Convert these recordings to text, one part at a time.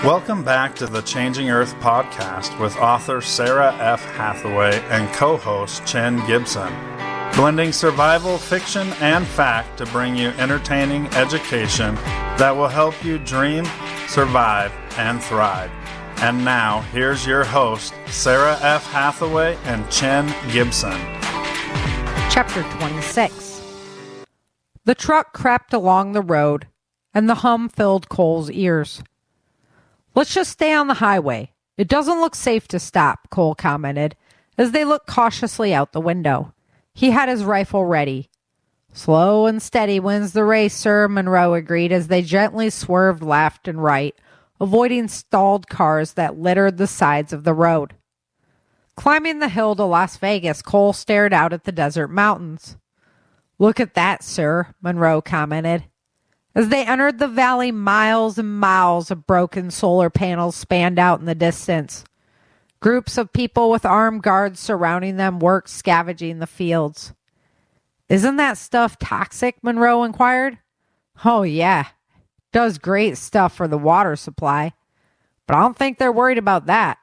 Welcome back to the Changing Earth podcast with author Sarah F. Hathaway and co-host Chen Gibson. Blending survival, fiction, and fact to bring you entertaining education that will help you dream, survive, and thrive. And now, here's your host, Sarah F. Hathaway and Chen Gibson. Chapter 26. The truck crept along the road, and the hum filled Cole's ears. "Let's just stay on the highway. It doesn't look safe to stop," Cole commented, as they looked cautiously out the window. He had his rifle ready. "Slow and steady wins the race, sir," Monroe agreed as they gently swerved left and right, avoiding stalled cars that littered the sides of the road. Climbing the hill to Las Vegas, Cole stared out at the desert mountains. "Look at that, sir," Monroe commented. As they entered the valley, miles and miles of broken solar panels spanned out in the distance. Groups of people with armed guards surrounding them worked scavenging the fields. "Isn't that stuff toxic?" Monroe inquired. "Oh, yeah. Does great stuff for the water supply. But I don't think they're worried about that.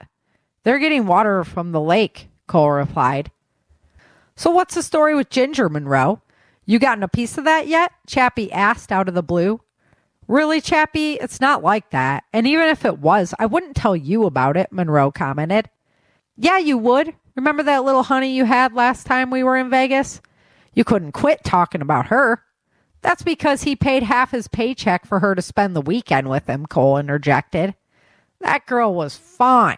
They're getting water from the lake," Cole replied. "So what's the story with Ginger, Monroe? You gotten a piece of that yet?" Chappie asked out of the blue. "Really, Chappie? It's not like that. And even if it was, I wouldn't tell you about it," Monroe commented. "Yeah, you would. Remember that little honey you had last time we were in Vegas? You couldn't quit talking about her." "That's because he paid half his paycheck for her to spend the weekend with him," Cole interjected. "That girl was fine.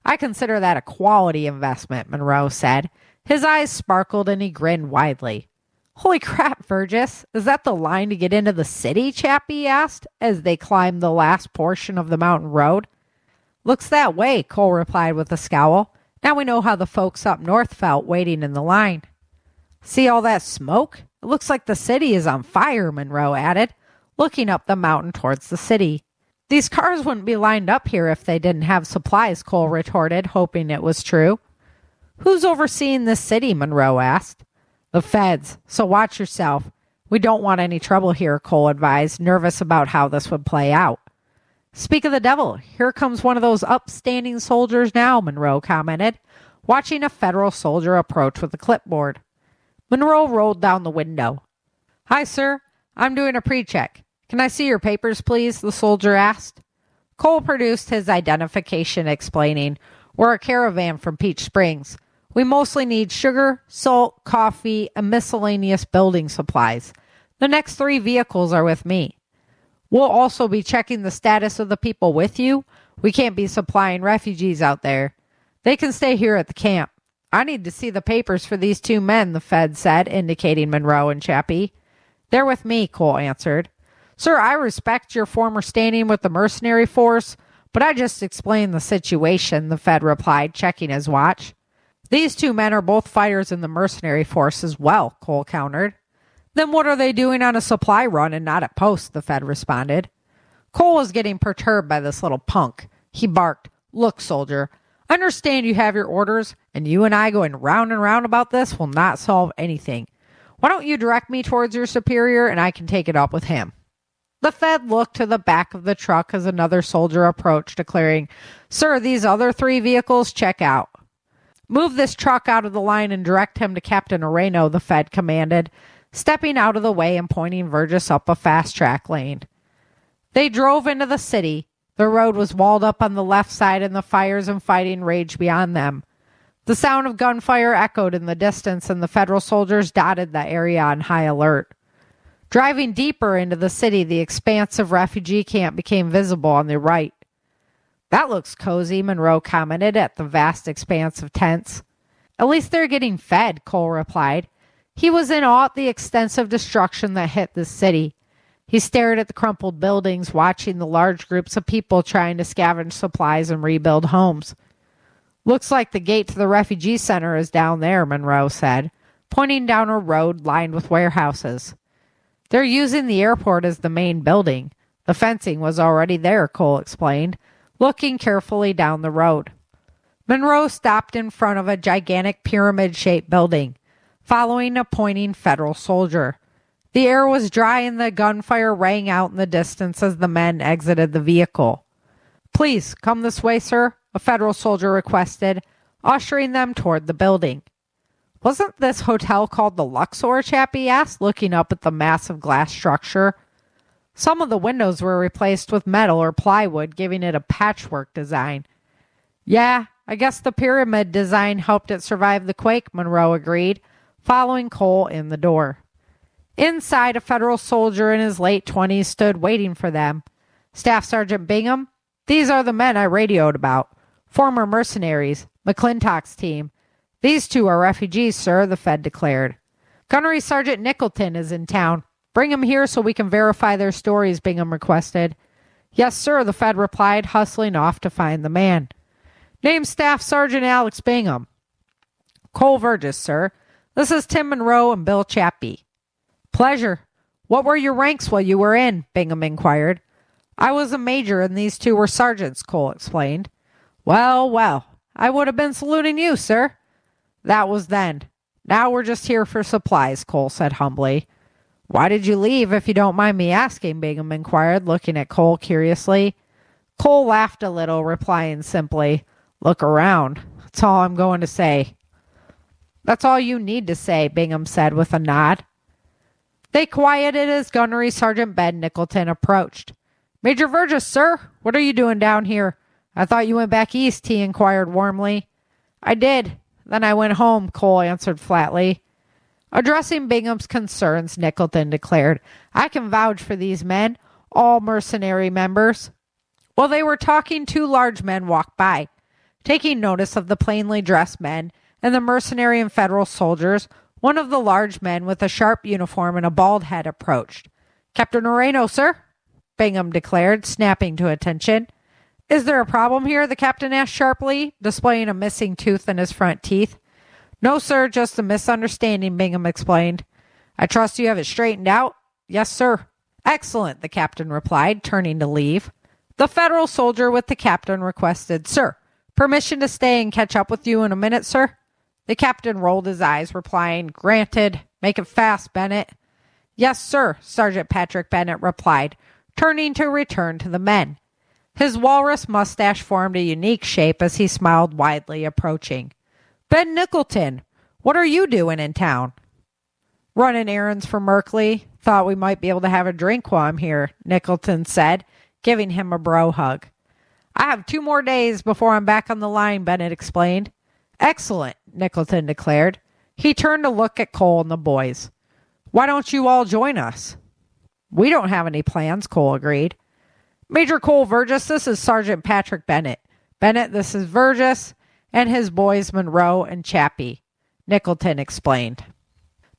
I consider that a quality investment," Monroe said. His eyes sparkled and he grinned widely. "Holy crap, Virgis. Is that the line to get into the city?" Chappie asked as they climbed the last portion of the mountain road. "Looks that way," Cole replied with a scowl. "Now we know how the folks up north felt waiting in the line." "See all that smoke? It looks like the city is on fire," Monroe added, looking up the mountain towards the city. "These cars wouldn't be lined up here if they didn't have supplies," Cole retorted, hoping it was true. "Who's overseeing this city?" Monroe asked. "The feds, so watch yourself. We don't want any trouble here," Cole advised, nervous about how this would play out. "Speak of the devil, here comes one of those upstanding soldiers now," Monroe commented, watching a federal soldier approach with a clipboard. Monroe rolled down the window. "Hi, sir. I'm doing a pre-check. Can I see your papers, please?" the soldier asked. Cole produced his identification, explaining, "We're a caravan from Peach Springs. We mostly need sugar, salt, coffee, and miscellaneous building supplies. The next 3 vehicles are with me. We'll also be checking the status of the people with you. We can't be supplying refugees out there. They can stay here at the camp. I need to see the papers for these 2 men," the Fed said, indicating Monroe and Chappie. "They're with me," Cole answered. "Sir, I respect your former standing with the mercenary force, but I just explained the situation," the Fed replied, checking his watch. "These 2 men are both fighters in the mercenary force as well," Cole countered. "Then what are they doing on a supply run and not at post?" the Fed responded. Cole was getting perturbed by this little punk. He barked, "Look, soldier, I understand you have your orders, and you and I going round and round about this will not solve anything. Why don't you direct me towards your superior and I can take it up with him?" The Fed looked to the back of the truck as another soldier approached, declaring, "Sir, these other 3 vehicles check out." "Move this truck out of the line and direct him to Captain Areno," the Fed commanded, stepping out of the way and pointing Virgis up a fast-track lane. They drove into the city. The road was walled up on the left side and the fires and fighting raged beyond them. The sound of gunfire echoed in the distance and the federal soldiers dotted the area on high alert. Driving deeper into the city, the expanse of refugee camp became visible on the right. "That looks cozy," Monroe commented at the vast expanse of tents. "At least they're getting fed," Cole replied. He was in awe at the extensive destruction that hit this city. He stared at the crumpled buildings, watching the large groups of people trying to scavenge supplies and rebuild homes. "Looks like the gate to the refugee center is down there," Monroe said, pointing down a road lined with warehouses. "They're using the airport as the main building. The fencing was already there," Cole explained, looking carefully down the road. Monroe stopped in front of a gigantic pyramid-shaped building, following a pointing federal soldier. The air was dry and the gunfire rang out in the distance as the men exited the vehicle. Please, come this way, sir, a federal soldier requested, ushering them toward the building. Wasn't this hotel called the Luxor, Chappie asked, looking up at the massive glass structure. Some of the windows were replaced with metal or plywood, giving it a patchwork design. Yeah, I guess the pyramid design helped it survive the quake, Monroe agreed, following Cole in the door. Inside, a federal soldier in his late 20s stood waiting for them. Staff Sergeant Bingham, these are the men I radioed about. Former mercenaries, McClintock's team. These two are refugees, sir, the Fed declared. Gunnery Sergeant Nicholton is in town. Bring him here so we can verify their stories, Bingham requested. Yes, sir, the Fed replied, hustling off to find the man. Name Staff Sergeant Alex Bingham. Cole Virgis, sir. This is Tim Monroe and Bill Chappie. Pleasure. What were your ranks while you were in? Bingham inquired. I was a major and these two were sergeants, Cole explained. Well, well, I would have been saluting you, sir. That was then. Now we're just here for supplies, Cole said humbly. Why did you leave, if you don't mind me asking? Bingham inquired, looking at Cole curiously. Cole laughed a little, replying simply, Look around. That's all I'm going to say. That's all you need to say, Bingham said with a nod. They quieted as Gunnery Sergeant Ben Nicholton approached. Major Virgis, sir, what are you doing down here? I thought you went back east, he inquired warmly. I did. Then I went home, Cole answered flatly. Addressing Bingham's concerns, Nicholton declared, I can vouch for these men, all mercenary members. While they were talking, two large men walked by. Taking notice of the plainly dressed men and the mercenary and federal soldiers, one of the large men with a sharp uniform and a bald head approached. Captain Moreno, sir, Bingham declared, snapping to attention. Is there a problem here? The captain asked sharply, displaying a missing tooth in his front teeth. No, sir, just a misunderstanding, Bingham explained. I trust you have it straightened out? Yes, sir. Excellent, the captain replied, turning to leave. The federal soldier with the captain requested, Sir, permission to stay and catch up with you in a minute, sir? The captain rolled his eyes, replying, Granted. Make it fast, Bennett. Yes, sir, Sergeant Patrick Bennett replied, turning to return to the men. His walrus mustache formed a unique shape as he smiled widely, approaching. Ben Nicholton, what are you doing in town? Running errands for Merkley. Thought we might be able to have a drink while I'm here, Nicholton said, giving him a bro hug. I have 2 more days before I'm back on the line, Bennett explained. Excellent, Nicholton declared. He turned to look at Cole and the boys. Why don't you all join us? We don't have any plans, Cole agreed. Major Cole Virgis, this is Sergeant Patrick Bennett. Bennett, this is Virgis, and his boys Monroe and Chappie, Nicholton explained.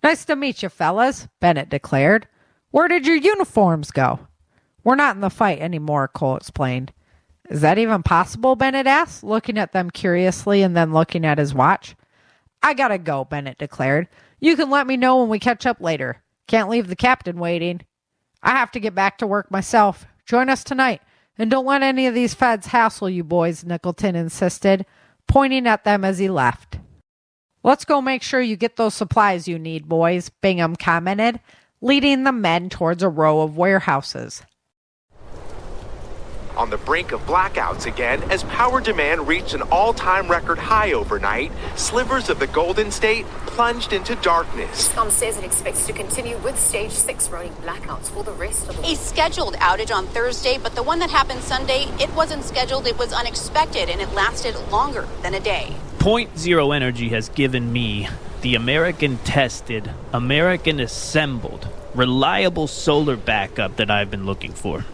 Nice to meet you, fellas, Bennett declared. Where did your uniforms go? We're not in the fight anymore, Cole explained. Is that even possible, Bennett asked, looking at them curiously and then looking at his watch. I gotta go, Bennett declared. You can let me know when we catch up later. Can't leave the captain waiting. I have to get back to work myself. Join us tonight, and don't let any of these feds hassle you boys, Nicholton insisted, pointing at them as he left. Let's go make sure you get those supplies you need, boys, Bingham commented, leading the men towards a row of warehouses. On the brink of blackouts again, as power demand reached an all-time record high overnight, slivers of the Golden State plunged into darkness. Scum says it expects to continue with Stage 6 rolling blackouts for the rest of the week. A scheduled outage on Thursday, but the one that happened Sunday, it wasn't scheduled, it was unexpected, and it lasted longer than a day. Point Zero Energy has given me the American-tested, American-assembled, reliable solar backup that I've been looking for.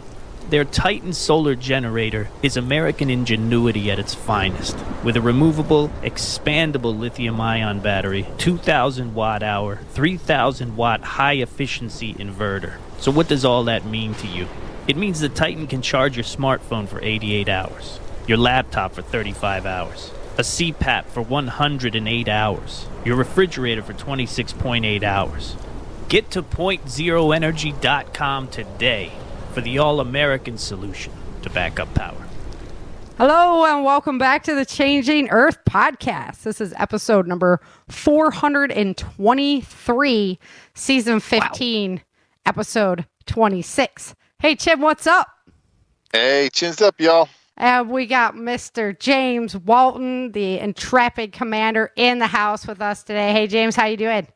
Their Titan solar generator is American ingenuity at its finest, with a removable, expandable lithium-ion battery, 2,000 watt-hour, 3,000 watt high-efficiency inverter. So what does all that mean to you? It means the Titan can charge your smartphone for 88 hours, your laptop for 35 hours, a CPAP for 108 hours, your refrigerator for 26.8 hours. Get to PointZeroEnergy.com today for the all-American solution to backup power. Hello and welcome back to the Changing Earth podcast. This is episode number 423, season 15, episode 26. Hey, Chim, what's up? Hey, chins up, y'all. And we got Mr. James Walton, the intrepid commander, in the house with us today. Hey, James, how you doing?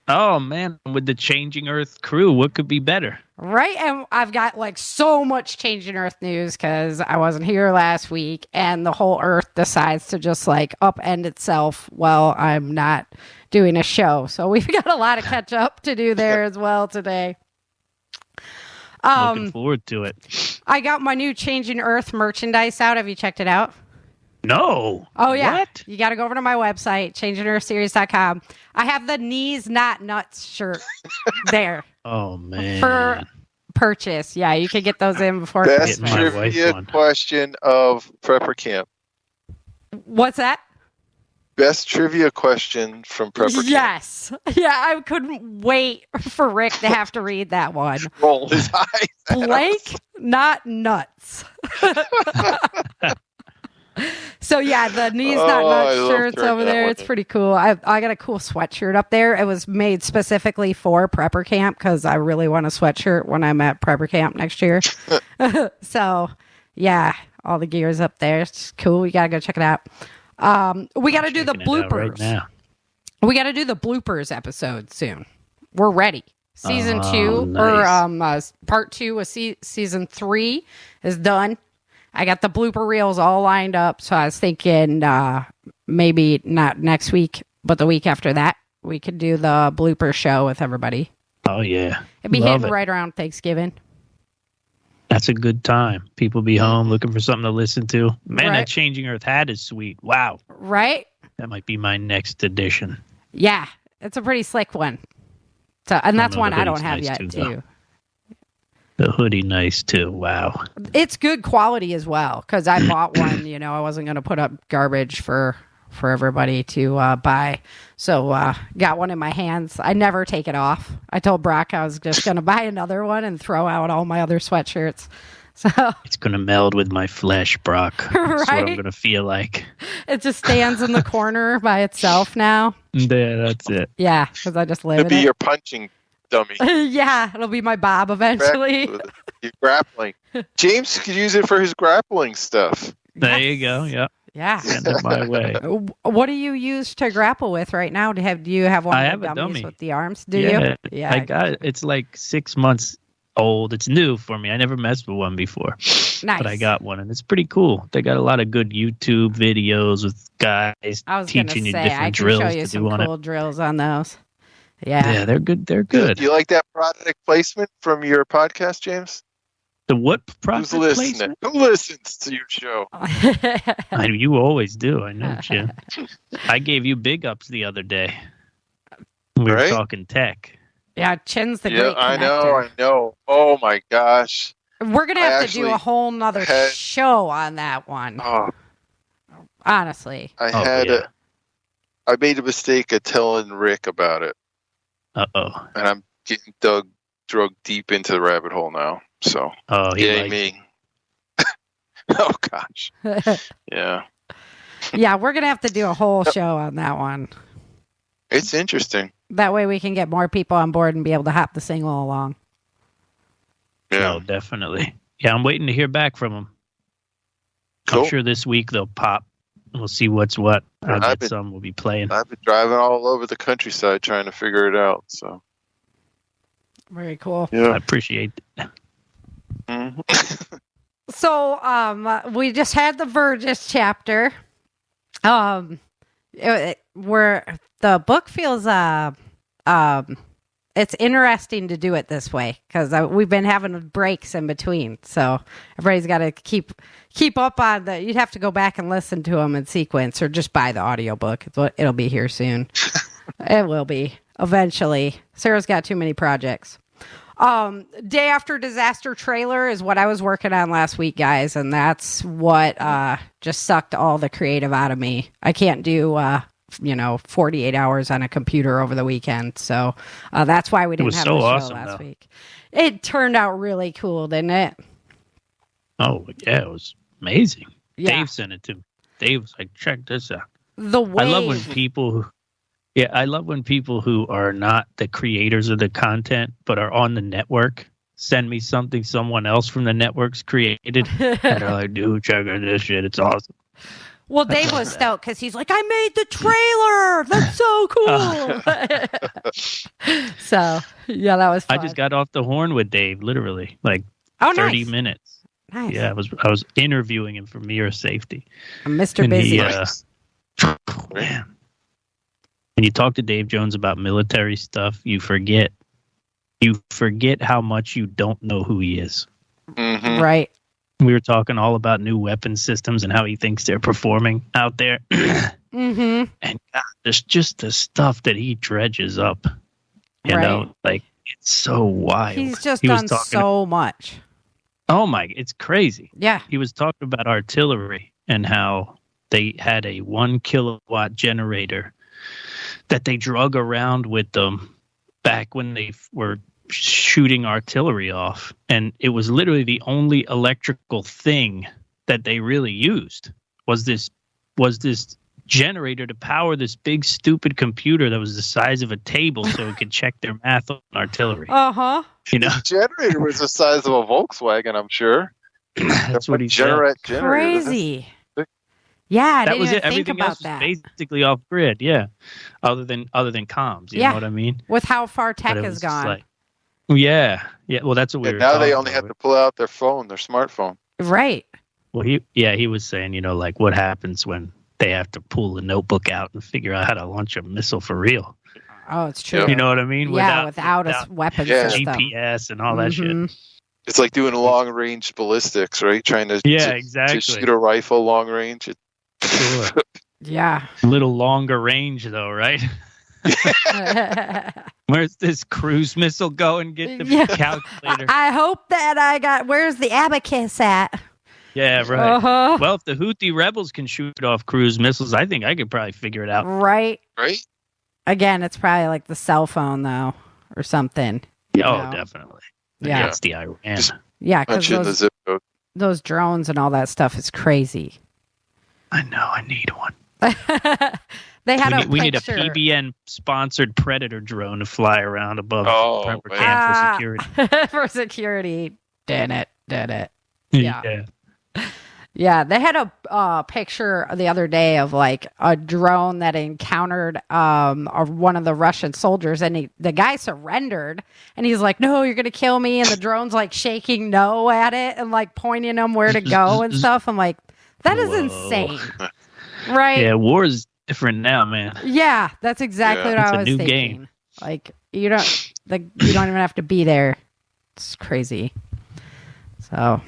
Oh, man, with the Changing Earth crew, what could be better? Right, and I've got like so much Changing Earth news because I wasn't here last week, and the whole Earth decides to just like upend itself while I'm not doing a show. So we've got a lot of catch up to do there as well today. Looking forward to it. I got my new Changing Earth merchandise out. Have you checked it out? No. Oh, yeah. What? You got to go over to my website, changingearthseries.com. I have the Knees Not Nuts shirt there. Oh, man. For purchase. Yeah, you can get those in before Best Getting my wife trivia one. question of Prepper Camp. What's that? Best trivia question from Prepper Camp. Yes. Yeah, I couldn't wait for Rick to have to read that one. Roll his eyes. Blank, not nuts. So yeah, the Knees Not I Nuts love shirts hearing over that there. one. It's pretty cool. I got a cool sweatshirt up there. It was made specifically for Prepper Camp because I really want a sweatshirt when I'm at Prepper Camp next year. So yeah, all the gear's up there. It's cool. You gotta go check it out. We gotta do the Checking it out right bloopers. now. We gotta do the bloopers episode soon. We're ready. Season Oh, 2 nice. or part 2 of season 3 is done. I got the blooper reels all lined up, so I was thinking maybe not next week, but the week after that, we could do the blooper show with everybody. Oh, yeah. It'd be Love hitting it. right around Thanksgiving. That's a good time. People be home looking for something to listen to. Man, Right. that Changing Earth hat is sweet. Wow. Right? That might be my next edition. Yeah, it's a pretty slick one. So, and that's know, one the I don't hoodie's have nice yet, too, too. though. The hoodie nice, too. Wow. It's good quality as well because I bought one. I wasn't going to put up garbage for everybody to buy, so got one in my hands. I never take it off. I told Brock I was just going to buy another one and throw out all my other sweatshirts. So It's going to meld with my flesh, Brock. That's what I'm Right? going to feel like. it just stands in the corner by itself now. Yeah, that's it. Yeah, because I just live It'll in be it. your punching dummy. Yeah, it'll be my Bob eventually. Your grappling. James could use it for his grappling stuff. There you go. Yeah. Yeah. Send it my way. What do you use to grapple with right now? Do you have one I of have the a dummies dummy. with the arms? Do Yeah, you? Yeah. I got it. It's like 6 months old. It's new for me. I never messed with one before. Nice. But I got one, and it's pretty cool. They got a lot of good YouTube videos with guys I was going to teaching you say, different I can drills show you to some do on cool it. drills on those. Yeah. Yeah, they're good. They're good. You like that product placement from your podcast, James? The what Who's product listening? placement? Who listens to your show? You always do. I know, Jim. I gave you big ups the other day. We were Right? talking tech. Yeah, Chin's the Yeah, great I connector. know. Oh my gosh. We're going to I have to do actually a whole nother had- show on that one. Oh, Honestly. I Oh, had yeah. I made a mistake of telling Rick about it, Uh-oh. and I'm getting drug deep into the rabbit hole now. So, Oh, he yay liked me. Oh gosh. Yeah. Yeah, we're going to have to do a whole show on that one. It's interesting. That way we can get more people on board and be able to hop the single along. Yeah. No, definitely. Yeah, I'm waiting to hear back from them. Cool. I'm sure this week they'll pop. We'll see what's what. I'll I've get been- some. We'll be playing. I've been driving all over the countryside trying to figure it out. So, Very cool. I yeah. appreciate it. Mhm. So, we just had the Virgis chapter. Where the book feels it's interesting to do it this way because we've been having breaks in between, so everybody's got to keep up on the. You'd have to go back and listen to them in sequence, or just buy the audiobook. It'll be here soon. It will be eventually. Sarah's got too many projects. Day After Disaster trailer is what I was working on last week, guys, and that's what just sucked all the creative out of me. I can't do 48 hours on a computer over the weekend, so that's why we didn't was have so the show awesome, last though. week. It turned out really cool, didn't it? Oh, yeah, it was amazing. Yeah. Dave sent it to me. Dave was like, check this out. The way I love when people who are not the creators of the content, but are on the network send me something someone else from the network's created. And they're like, dude, check out this shit. It's awesome. Well, Dave was stoked because he's like, I made the trailer. That's so cool. So, yeah, that was fun. I just got off the horn with Dave, literally, like 30 minutes. Nice. Yeah, I was interviewing him for Mirror Safety. Mr. Busy. Man. When you talk to Dave Jones about military stuff, you forget how much you don't know who he is. Mm-hmm. Right. We were talking all about new weapon systems and how he thinks they're performing out there. Mm-hmm. And God, there's just the stuff that he dredges up. You know, like, it's so wild. He's just done so much. Oh my, it's crazy. Yeah. He was talking about artillery and how they had a 1 kilowatt generator that they drug around with them back when they were shooting artillery off, and it was literally the only electrical thing that they really used was this generator to power this big stupid computer that was the size of a table so it could check their math on artillery. Uh-huh. You know, the generator was the size of a Volkswagen, I'm sure. That's what he said. Crazy. Yeah, that was it. Think Everything about else was that. basically off grid. Yeah, other than comms. You know what I mean? With how far tech has gone. Like, yeah. Well, that's what we were. Now they only have to pull out their smartphone. Right. Well, he was saying, you know, like what happens when they have to pull the notebook out and figure out how to launch a missile for real. Oh, it's true. You know what I mean? Without a weapon system. GPS and all that shit. It's like doing long range ballistics, right? Trying to exactly. to shoot a rifle long range. Sure. Yeah. A little longer range though, right? Where's this cruise missile going? Get the calculator. I hope that where's the abacus at? Yeah, right. Uh-huh. Well, if the Houthi rebels can shoot off cruise missiles, I think I could probably figure it out. Right. Right? Again, it's probably like the cell phone though, or something. Oh, definitely. Yeah. It's the Iran. Yeah, because those drones and all that stuff is crazy. I know. I need one. We need a PBN sponsored Predator drone to fly around above Prepper Camp for security. For security. Did it. Yeah. Yeah, they had a picture the other day of like a drone that encountered one of the Russian soldiers, and the guy surrendered, and he's like, "No, you're gonna kill me," and the drone's like shaking no at it and like pointing him where to go and stuff. I'm like, that is insane, right? Yeah, war is different now, man. Yeah, that's exactly what I was thinking. Game. Like you don't even have to be there. It's crazy. So,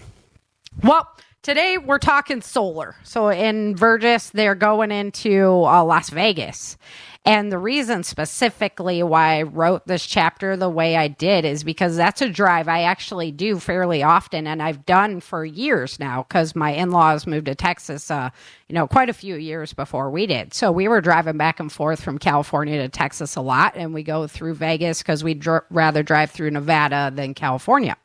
well. Today, we're talking solar. So in Virgis, they're going into Las Vegas. And the reason specifically why I wrote this chapter the way I did is because that's a drive I actually do fairly often, and I've done for years now because my in-laws moved to Texas, quite a few years before we did. So we were driving back and forth from California to Texas a lot, and we go through Vegas because we'd rather drive through Nevada than California.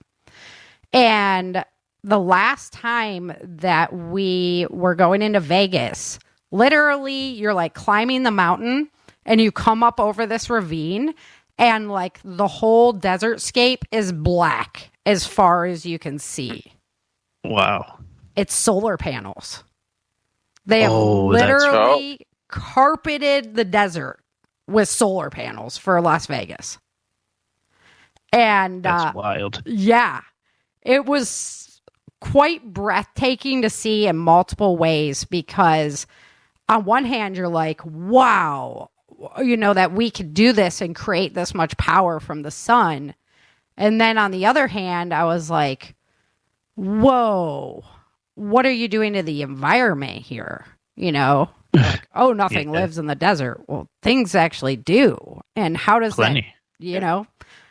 And the last time that we were going into Vegas, literally you're like climbing the mountain and you come up over this ravine and like the whole desert scape is black as far as you can see. Wow. It's solar panels. They have literally carpeted the desert with solar panels for Las Vegas. And that's wild. Yeah. It was quite breathtaking to see in multiple ways because on one hand you're like, wow, that we could do this and create this much power from the sun. And then on the other hand, I was like, whoa, what are you doing to the environment here? Like, oh, nothing lives in the desert. Well, things actually do. And how does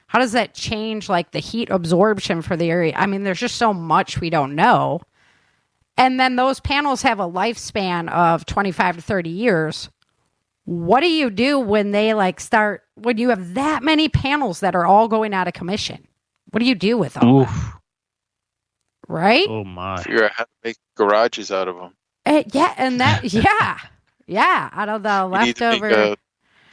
how does that change like the heat absorption for the area? I mean, there's just so much we don't know. And then those panels have a lifespan of 25 to 30 years. What do you do when they when you have that many panels that are all going out of commission? What do you do with all that? Right? Oh my. Figure out how to make garages out of them. Yeah, and that, yeah, out of the leftover.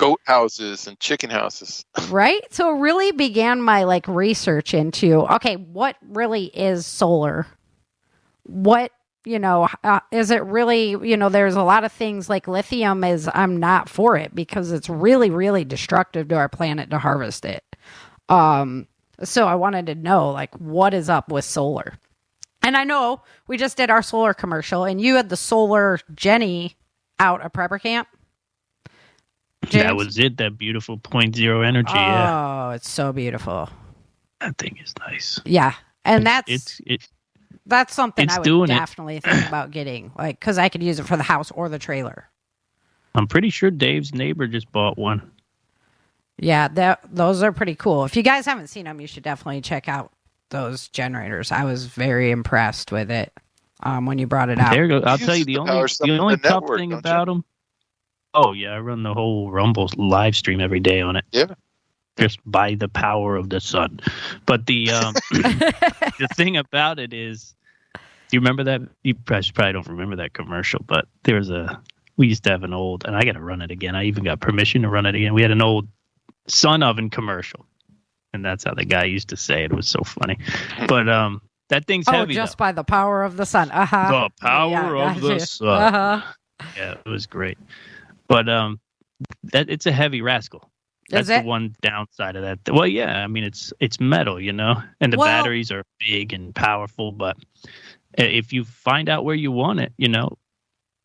goat houses and chicken houses. Right? So it really began my like research into, okay, what really is solar? What, is it really, there's a lot of things like lithium I'm not for it because it's really, really destructive to our planet to harvest it. So I wanted to know like what is up with solar. And I know we just did our solar commercial and you had the solar Jenny out at Prepper Camp. James? That was it. That beautiful 0.0 energy. Oh, it's so beautiful. That thing is nice. Yeah. And that's something I would doing definitely think about getting, like, because I could use it for the house or the trailer. I'm pretty sure Dave's neighbor just bought one. Yeah, those are pretty cool. If you guys haven't seen them, you should definitely check out those generators. I was very impressed with it when you brought it out. There you go. I'll tell you the only tough thing about them. Oh yeah, I run the whole Rumble live stream every day on it. Yeah. Just by the power of the sun. But the the thing about it is, do you remember that? You probably don't remember that commercial, but we used to have an old, and I got to run it again. I even got permission to run it again. We had an old sun oven commercial, and that's how the guy used to say it. It was so funny. But that thing's heavy. Just though. by the power of the sun. The power of the sun. Yeah, it was great. But that it's a heavy rascal. That's the one downside of that. Well, yeah, I mean it's metal, and the batteries are big and powerful. But if you find out where you want it,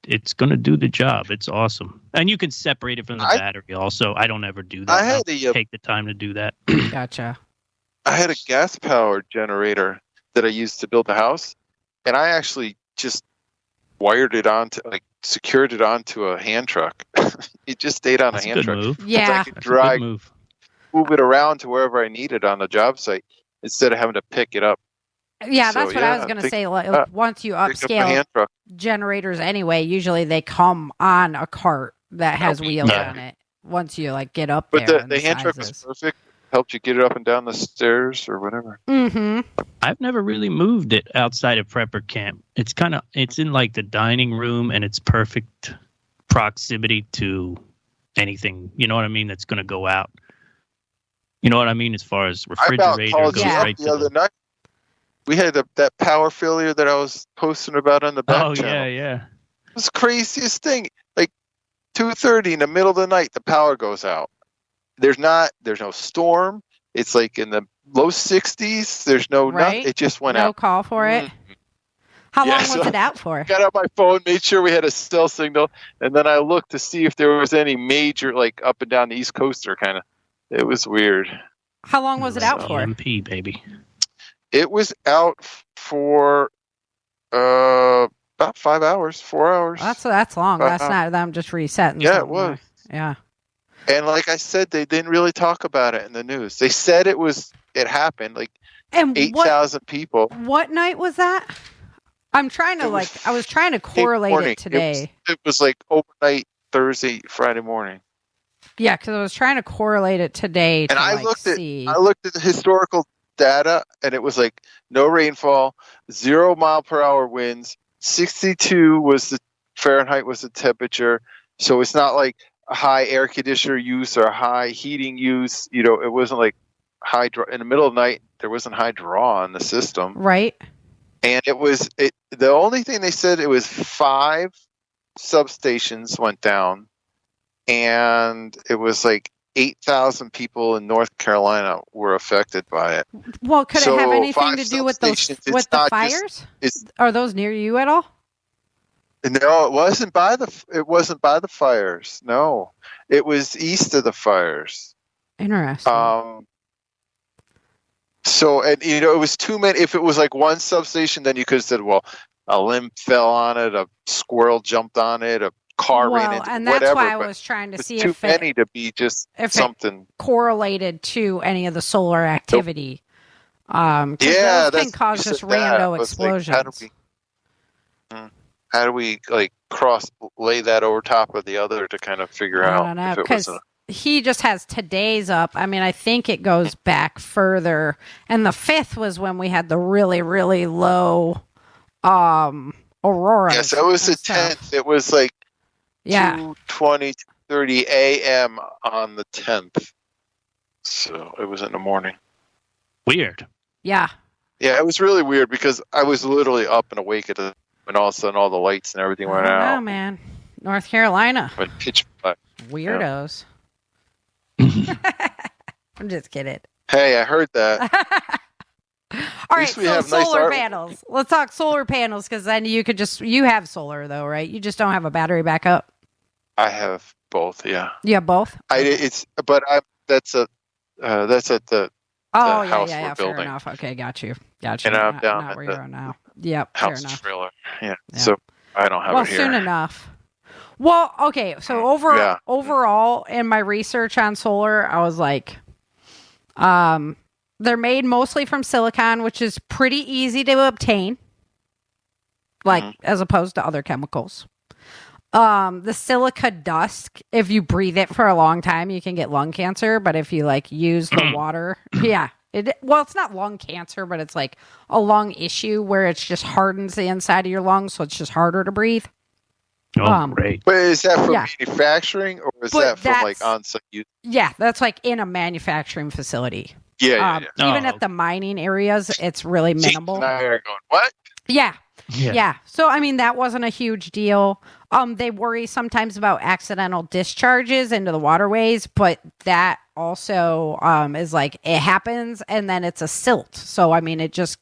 it's going to do the job. It's awesome, and you can separate it from the battery. Also, I don't ever do that. I had take the time to do that. Gotcha. I had a gas powered generator that I used to build the house, and I actually just wired it onto secured it onto a hand truck. It just stayed on a hand truck. Move. Yeah. I could move it around to wherever I needed on the job site instead of having to pick it up. Yeah, that's what I was going to say. Once you upscale generators anyway, usually they come on a cart that has wheels on it. Once you get up there. But the hand truck was perfect. Helped you get it up and down the stairs or whatever. Mm-hmm. I've never really moved it outside of Prepper Camp. It's in the dining room, and it's perfect proximity to anything. You know what I mean? That's going to go out. You know what I mean? As far as refrigerator goes right the other night. We had that power failure that I was posting about on the back channel. Yeah. It was the craziest thing. 2:30 in the middle of the night, the power goes out. There's no storm. It's in the low 60s. There's no nothing. It just went out. No call for it. How long was it out for? Got out my phone, made sure we had a cell signal, and then I looked to see if there was any major up and down the East Coast or kind of. It was weird. How long was it out for? MP, baby. It was out for about 5 hours, 4 hours. That's long. That's not them just resetting. Yeah, it was. Yeah. And like I said, they didn't really talk about it in the news. They said it happened, 8,000 people. What night was that? I'm trying to I was trying to correlate it today. It was overnight Thursday, Friday morning. Yeah, because I was trying to correlate it today. And I looked at the historical data, and it was no rainfall, 0 mile per hour winds, 62 was the Fahrenheit was the temperature. So it's not a high air conditioner use or high heating use. It wasn't high draw in the middle of the night. There wasn't high draw in the system. Right. And the only thing they said, it was 5 substations went down, and it was 8,000 people in North Carolina were affected by it. Well, could it have anything to do with the fires? Are those near you at all? No, it wasn't by the fires. No, it was east of the fires. Interesting. So, and it was too many. If it was one substation, then you could have said, well, a limb fell on it, a squirrel jumped on it, a car ran into it, and that's why I was trying to see if too many to be just something correlated to any of the solar activity. Yeah, those can cause just rando explosions. How do we lay that over top of the other to kind of figure out if it was he just has today's up. I mean, I think it goes back further. And the 5th was when we had the really, really low aurora. Yes, it was the 10th. It was 220, 5:30 a.m. on the 10th. So it was in the morning. Weird. Yeah. Yeah, it was really weird because I was literally up and awake when all of a sudden all the lights and everything went out. Oh, man. North Carolina. Went pitch black. Weirdos. I'm just kidding. Hey, I heard that. All right, we so have nice solar art. panels. Let's talk solar panels because then you have solar though, right? You just don't have a battery backup. I have both. Yeah. You have both. That's at the house we're Fair building. enough. Okay, got you. And I'm down not at where the you are now. Yep, fair house enough. trailer. Yeah. So I don't have Well, it here. soon enough. Well, okay. So overall, in my research on solar, I was like, they're made mostly from silicon, which is pretty easy to obtain, as opposed to other chemicals. The silica dust, if you breathe it for a long time, you can get lung cancer. But if you use the water, it's not lung cancer, but it's like a lung issue where it just hardens the inside of your lungs, so it's just harder to breathe. Oh, great. But is that for manufacturing or is that from on-site use? Yeah, that's in a manufacturing facility. Yeah. Even at the mining areas, it's really minimal. And I are going, what? Yeah. So, I mean, that wasn't a huge deal. They worry sometimes about accidental discharges into the waterways, but that also is it happens and then it's a silt. So, I mean, it just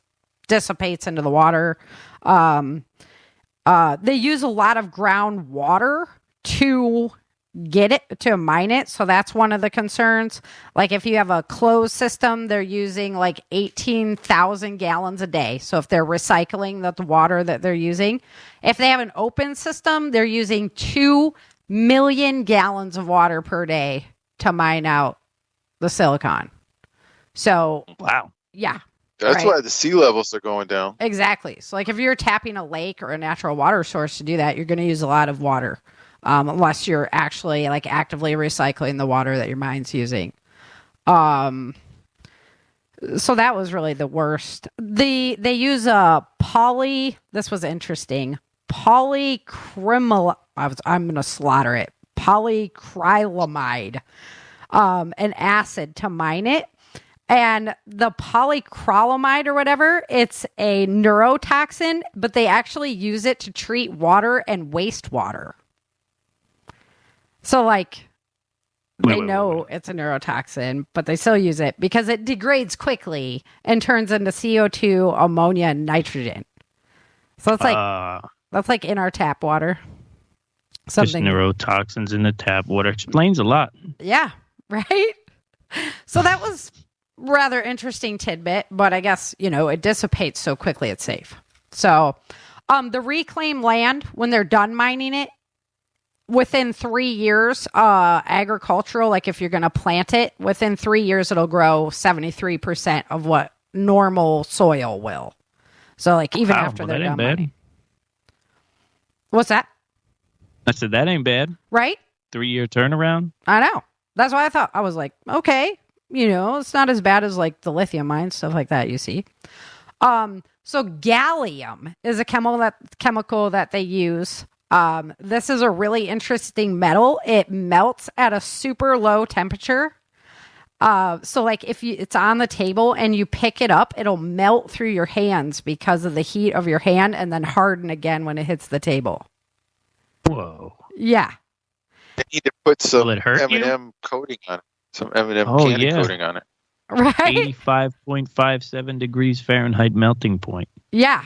dissipates into the water. They use a lot of groundwater to get it, to mine it. So that's one of the concerns. If you have a closed system, they're using 18,000 gallons a day. So if they're recycling the water that they're using, if they have an open system, they're using 2 million gallons of water per day to mine out the silicon. So, wow. Yeah. That's why the sea levels are going down. Exactly. So if you're tapping a lake or a natural water source to do that, you're going to use a lot of water. Unless you're actually actively recycling the water that your mine's using. So that was really the worst. They use this was interesting. I'm going to slaughter it. Polyacrylamide, an acid to mine it. And the polyacrylamide or whatever, it's a neurotoxin, but they actually use it to treat water and wastewater. So, they know it's a neurotoxin, but they still use it because it degrades quickly and turns into CO2, ammonia, and nitrogen. So it's that's in our tap water. Just neurotoxins in the tap water explains a lot. Yeah, right? So that was rather interesting tidbit, but I guess, it dissipates so quickly it's safe. So, the reclaimed land, when they're done mining it, within 3 years, agricultural, if you're going to plant it, within 3 years, it'll grow 73% of what normal soil will. So, even after they're done mining. What's that? I said, that ain't bad. Right? 3-year turnaround. I know. That's why I thought. I was like, okay, it's not as bad as the lithium mines, stuff like that, you see. So gallium is a chemical that they use. This is a really interesting metal. It melts at a super low temperature. So if it's on the table and you pick it up, it'll melt through your hands because of the heat of your hand and then harden again when it hits the table. Whoa. Yeah. They need to put some M&M coating on it. Some M&M candy coating on it. Right. 85.57 degrees Fahrenheit melting point. Yeah.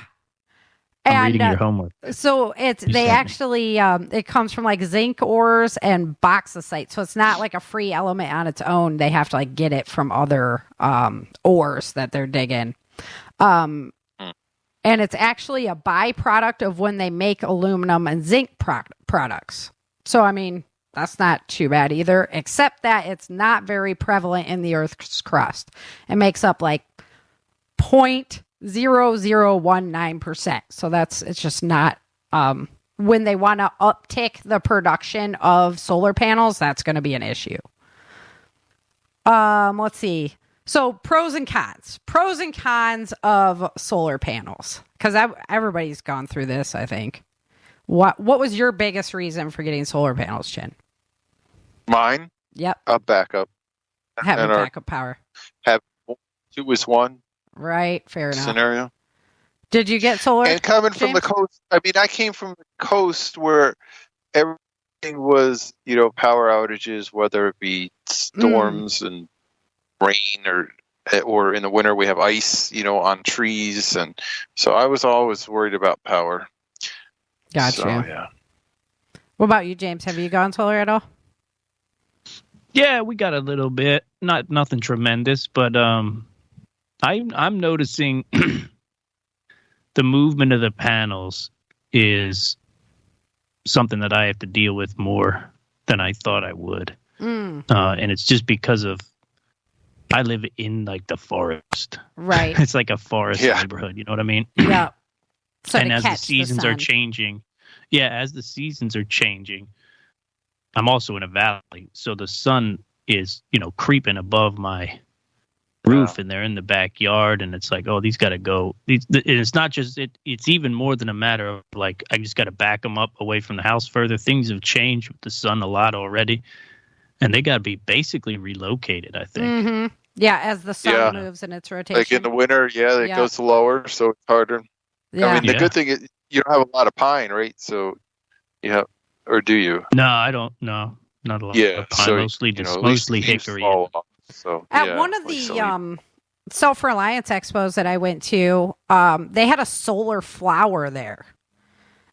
I'm reading your homework. So it comes from zinc ores and bauxite. So it's not a free element on its own. They have to get it from other ores that they're digging. And it's actually a byproduct of when they make aluminum and zinc products. So, I mean, that's not too bad either, except that it's not very prevalent in the Earth's crust. It makes up 0.0019%. So it's just not, when they want to uptick the production of solar panels, that's going to be an issue. Let's see. So pros and cons of solar panels, because everybody's gone through this, I think. What was your biggest reason for getting solar panels, Chen? Mine, Yep. a backup. Having And our backup power. have 2 is 1 Right. Fair enough. scenario. Did you get solar? And coming from the James? coast, I mean, I came from the coast where everything was, power outages, whether it be storms and rain or in the winter we have ice, on trees. And so I was always worried about power. Gotcha. So, yeah. What about you, James? Have you gone solar at all? Yeah, we got a little bit. Nothing tremendous, but I'm noticing the movement of the panels is something that I have to deal with more than I thought I would. And it's just because of I live in like the forest. Right. It's like a forest neighborhood, you know what I mean? Yeah. So and to as the catch seasons the are sun. changing, as the seasons are changing, I'm also in a valley, so the sun is, creeping above my roof, and they're in the backyard, and it's like, oh, these got to go. It's not just it's even more than a matter of like I just got to back them up away from the house further. Things have changed with the sun a lot already, and they got to be basically relocated, I think. Mm-hmm. Yeah, as the sun moves in its rotation. Like in the winter, it goes lower, so it's harder. Yeah. I mean, the good thing is you don't have a lot of pine, right? So, or do you? No, I don't. No, not a lot. Of pine, so mostly just mostly hickory. So at one of the self-reliance expos that I went to, they had a solar flower there,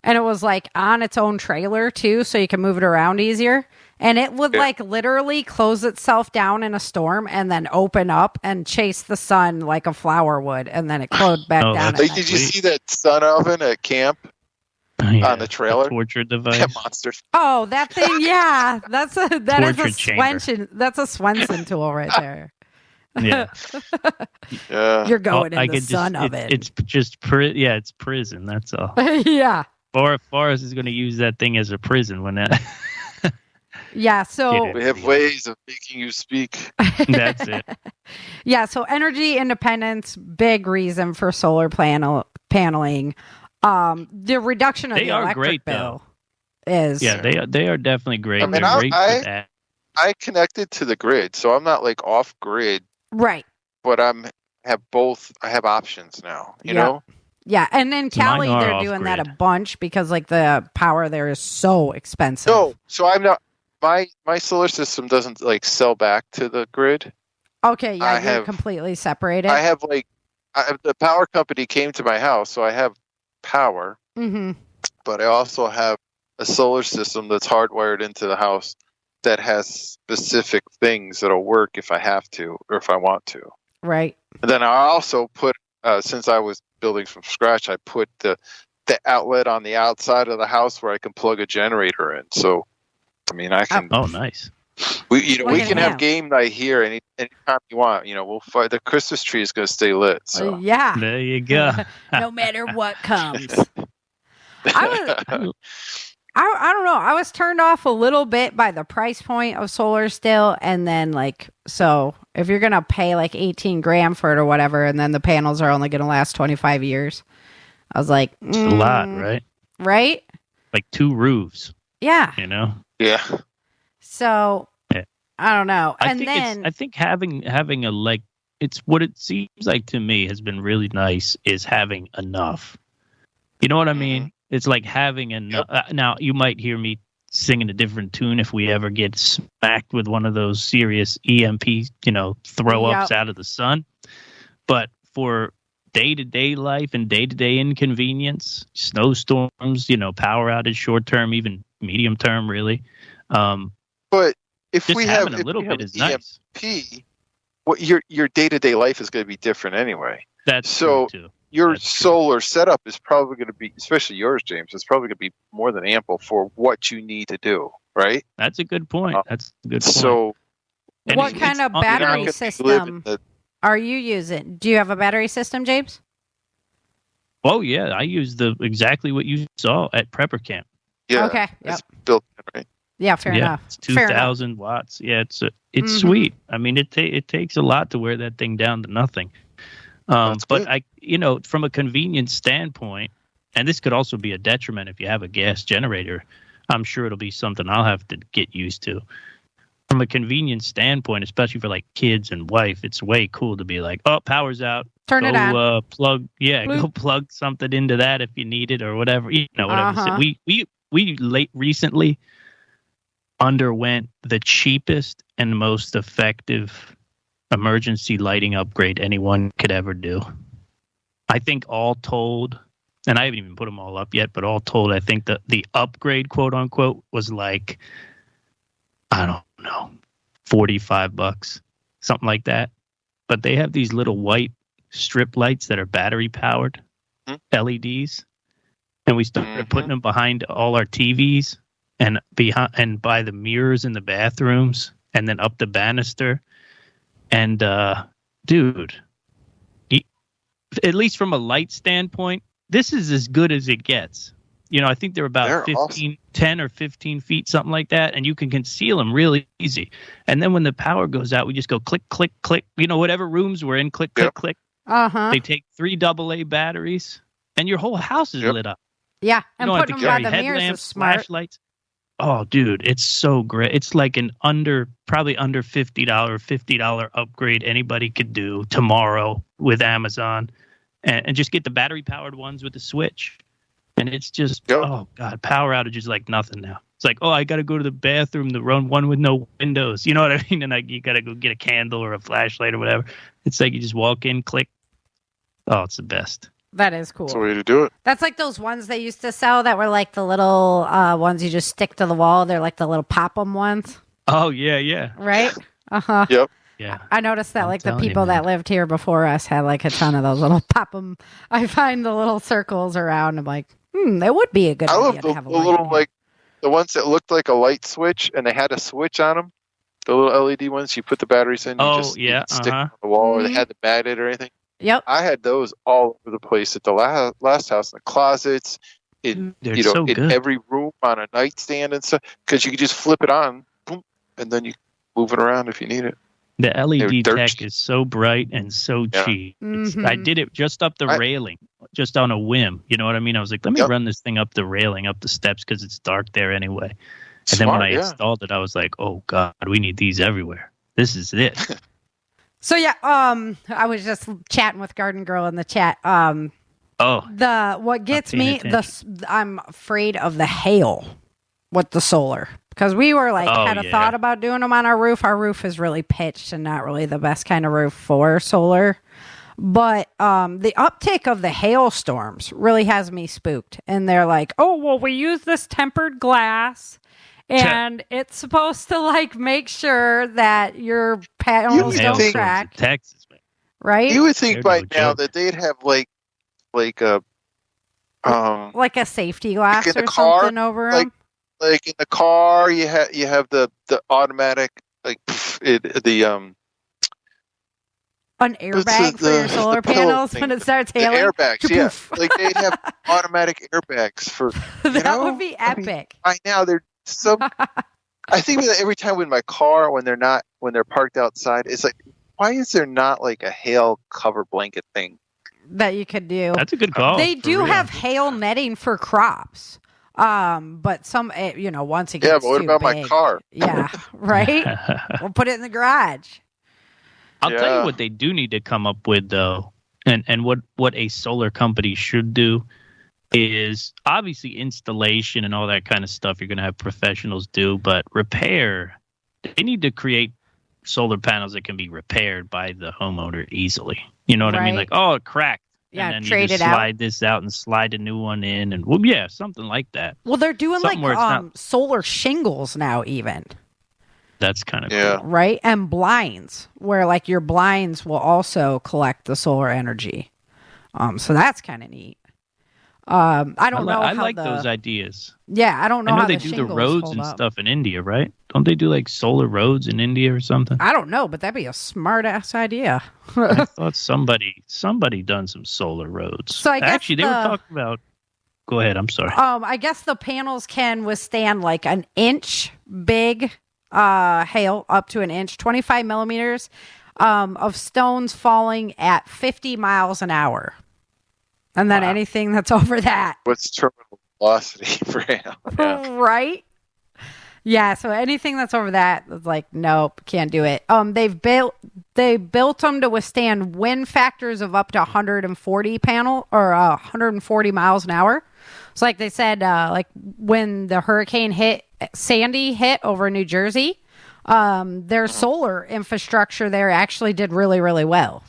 and it was like on its own trailer too, so you can move it around easier. And it would like literally close itself down in a storm and then open up and chase the sun like a flower would, and then it closed back down. Like, did you see that sun oven at camp on the trailer? The torture device. That monster. Oh, that thing! Yeah, that is a chamber. That's a Swenson tool right there. Yeah. You're going in the sun oven. It's just it's prison. That's all. Yeah. Forrest is going to use that thing as a prison when that. Yeah, so we have ways of making you speak. That's it. Yeah, so energy independence, big reason for solar paneling. The reduction of the electric bill is they are definitely great. I mean, They're great for that. I connected to the grid, so I'm not like off grid. Right. But I have options now, you know? Yeah, and in Cali they're doing that a bunch because like the power there is so expensive. No, so I'm not. My solar system doesn't like sell back to the grid. Okay, yeah, you're completely separated. I have the power company came to my house, so I have power. Mm-hmm. But I also have a solar system that's hardwired into the house that has specific things that'll work if I have to or if I want to. Right. And then I also put, since I was building from scratch, I put the outlet on the outside of the house where I can plug a generator in. So, I mean, I can. Oh, nice. We can have game night here anytime you want. We'll fight. The Christmas tree is going to stay lit. So yeah, there you go. No matter what comes. I don't know. I was turned off a little bit by the price point of solar still, and then so if you're gonna pay like $18,000 for it or whatever, and then the panels are only gonna last 25 years, I was like, it's a lot, right? Right? Like 2 roofs. Yeah. Yeah. So I don't know. I think having it's what it seems like to me has been really nice is having enough. You know what I mean? It's like having enough. Now you might hear me singing a different tune if we ever get smacked with one of those serious EMP, throw ups out of the sun. But for day-to-day life and day-to-day inconvenience, snowstorms, power outage, short term, even medium term, really. But if just we having have a little bit is EMP, nice. What your day-to-day life is going to be different anyway. That's so true too. Your solar setup is probably going to be, especially yours, James, it's probably going to be more than ample for what you need to do, right? That's a good point. That's a good point. So, what kind of battery system are you using? Do you have a battery system, James? Oh yeah, I use exactly what you saw at Prepper Camp. Yeah. Okay. It's built in, right? Yeah, fair enough. It's 2,000 watts. Yeah, it's sweet. I mean, it takes a lot to wear that thing down to nothing. But good. From a convenience standpoint, and this could also be a detriment if you have a gas generator. I'm sure it'll be something I'll have to get used to. from a convenience standpoint, especially for like kids and wife, it's way cool to be like, oh, power's out. Turn it on. Go plug something into that if you need it or whatever. Whatever. Uh-huh. So we recently underwent the cheapest and most effective emergency lighting upgrade anyone could ever do. I think all told, and I haven't even put them all up yet, but all told, I think that the upgrade, quote unquote, was like, I don't know, $45, something like that. But they have these little white strip lights that are battery powered LEDs, and we started putting them behind all our TVs and by the mirrors in the bathrooms, and then up the banister. And dude, at least from a light standpoint, this is as good as it gets. I think they're about 10 or 15 feet, something like that, and you can conceal them really easy. And then when the power goes out, we just go click, click, click. Whatever rooms we're in, click, click, click. Uh-huh. They take 3 AA batteries, and your whole house is lit up. Yeah, and you don't putting have to them by carry the mirrors is headlamps, smart. flashlights. Oh, dude, it's so great. It's like probably under $50 upgrade anybody could do tomorrow with Amazon, and just get the battery-powered ones with the switch. And it's just, oh, God, power outage is like nothing now. It's like, oh, I got to go to the bathroom, the one with no windows. You know what I mean? And you got to go get a candle or a flashlight or whatever. It's like you just walk in, click. Oh, it's the best. That is cool. That's the way to do it. That's like those ones they used to sell that were like the little ones you just stick to the wall. They're like the little pop-em ones. Oh, yeah. Right? Uh-huh. Yep. Yeah. I noticed that like the telling you, people man. that lived here before us had like a ton of those little pop-em. I find the little circles around. I'm like, that would be a good I idea love to the have a light little, in. like, the ones that looked like a light switch and they had a switch on them. The little LED ones, you put the batteries in, you stick them on the wall, or they had the magnet or anything. Yep. I had those all over the place at the last house, in the closets, in every room, on a nightstand and stuff, because you could just flip it on, boom, and then you move it around if you need it. The LED tech is so bright and so cheap. Mm-hmm. I did it just up the railing, just on a whim. You know what I mean? I was like, let me run this thing up the railing, up the steps, because it's dark there anyway. And then when I installed it, I was like, oh, God, we need these everywhere. This is it. So, yeah, I was just chatting with Garden Girl in the chat. What gets me, I'm afraid of the hail with the solar. Because we were like, had a thought about doing them on our roof. Our roof is really pitched and not really the best kind of roof for solar. But the uptick of the hailstorms really has me spooked. And they're like, oh, well, we use this tempered glass. And it's supposed to like make sure that your panels don't crack. Texas, man. Right? You would think by now that they'd have like a safety glass like or car, something over them. Like in the car, you have the automatic an airbag for your solar panels when it starts hailing. The airbags, yeah. Like they'd have automatic airbags for. That would be epic. By now they're so. I think that every time in my car when they're parked outside, it's like, why is there not like a hail cover blanket thing that you could do? That's a good call. They do have hail netting for crops. But some, once it gets but what too about big, my car? Yeah, right. We'll put it in the garage. I'll tell you what they do need to come up with, though, and what a solar company should do is obviously installation and all that kind of stuff you're going to have professionals do, but repair, they need to create solar panels that can be repaired by the homeowner easily. You know what I mean? Like, oh, it cracked. Yeah, and then trade you just it out. slide this out and slide a new one in, and something like that. Well, they're doing something solar shingles now, even. That's kind of cool. Right? And blinds, where like your blinds will also collect the solar energy. So that's kind of neat. I don't know. I like those ideas. Yeah, I don't know how they do the roads and stuff in India, right? Don't they do like solar roads in India or something? I don't know, but that'd be a smart ass idea. I thought somebody done some solar roads. So I guess actually they were talking about. Go ahead. I'm sorry. I guess the panels can withstand like an inch big hail, up to an inch, 25 millimeters of stones falling at 50 miles an hour. And then anything that's over that. What's terminal velocity for hail? Yeah. Right? Yeah, so anything that's over that is like, nope, can't do it. They built them to withstand wind factors of up to 140 miles an hour. So like they said, like when the hurricane Sandy hit over New Jersey, their solar infrastructure there actually did really, really well.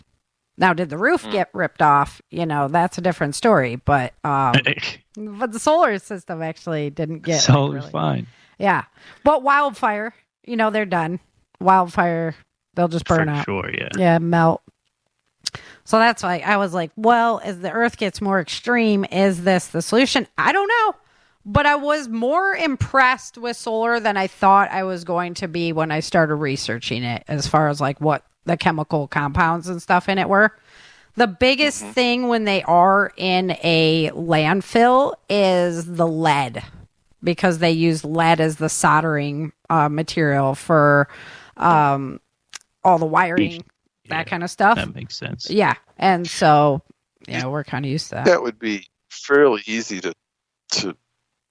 Now, did the roof get ripped off? That's a different story. But the solar system actually didn't get solar's fine. Yeah, but wildfire, they're done. Wildfire, they'll just burn out. Sure, yeah. Yeah, melt. So that's why I was like, well, as the Earth gets more extreme, is this the solution? I don't know. But I was more impressed with solar than I thought I was going to be when I started researching it, as far as like what the chemical compounds and stuff in it were. The biggest thing when they are in a landfill is the lead, because they use lead as the soldering material for all the wiring, that kind of stuff. That makes sense. Yeah. And so, we're kind of used to that. That would be fairly easy to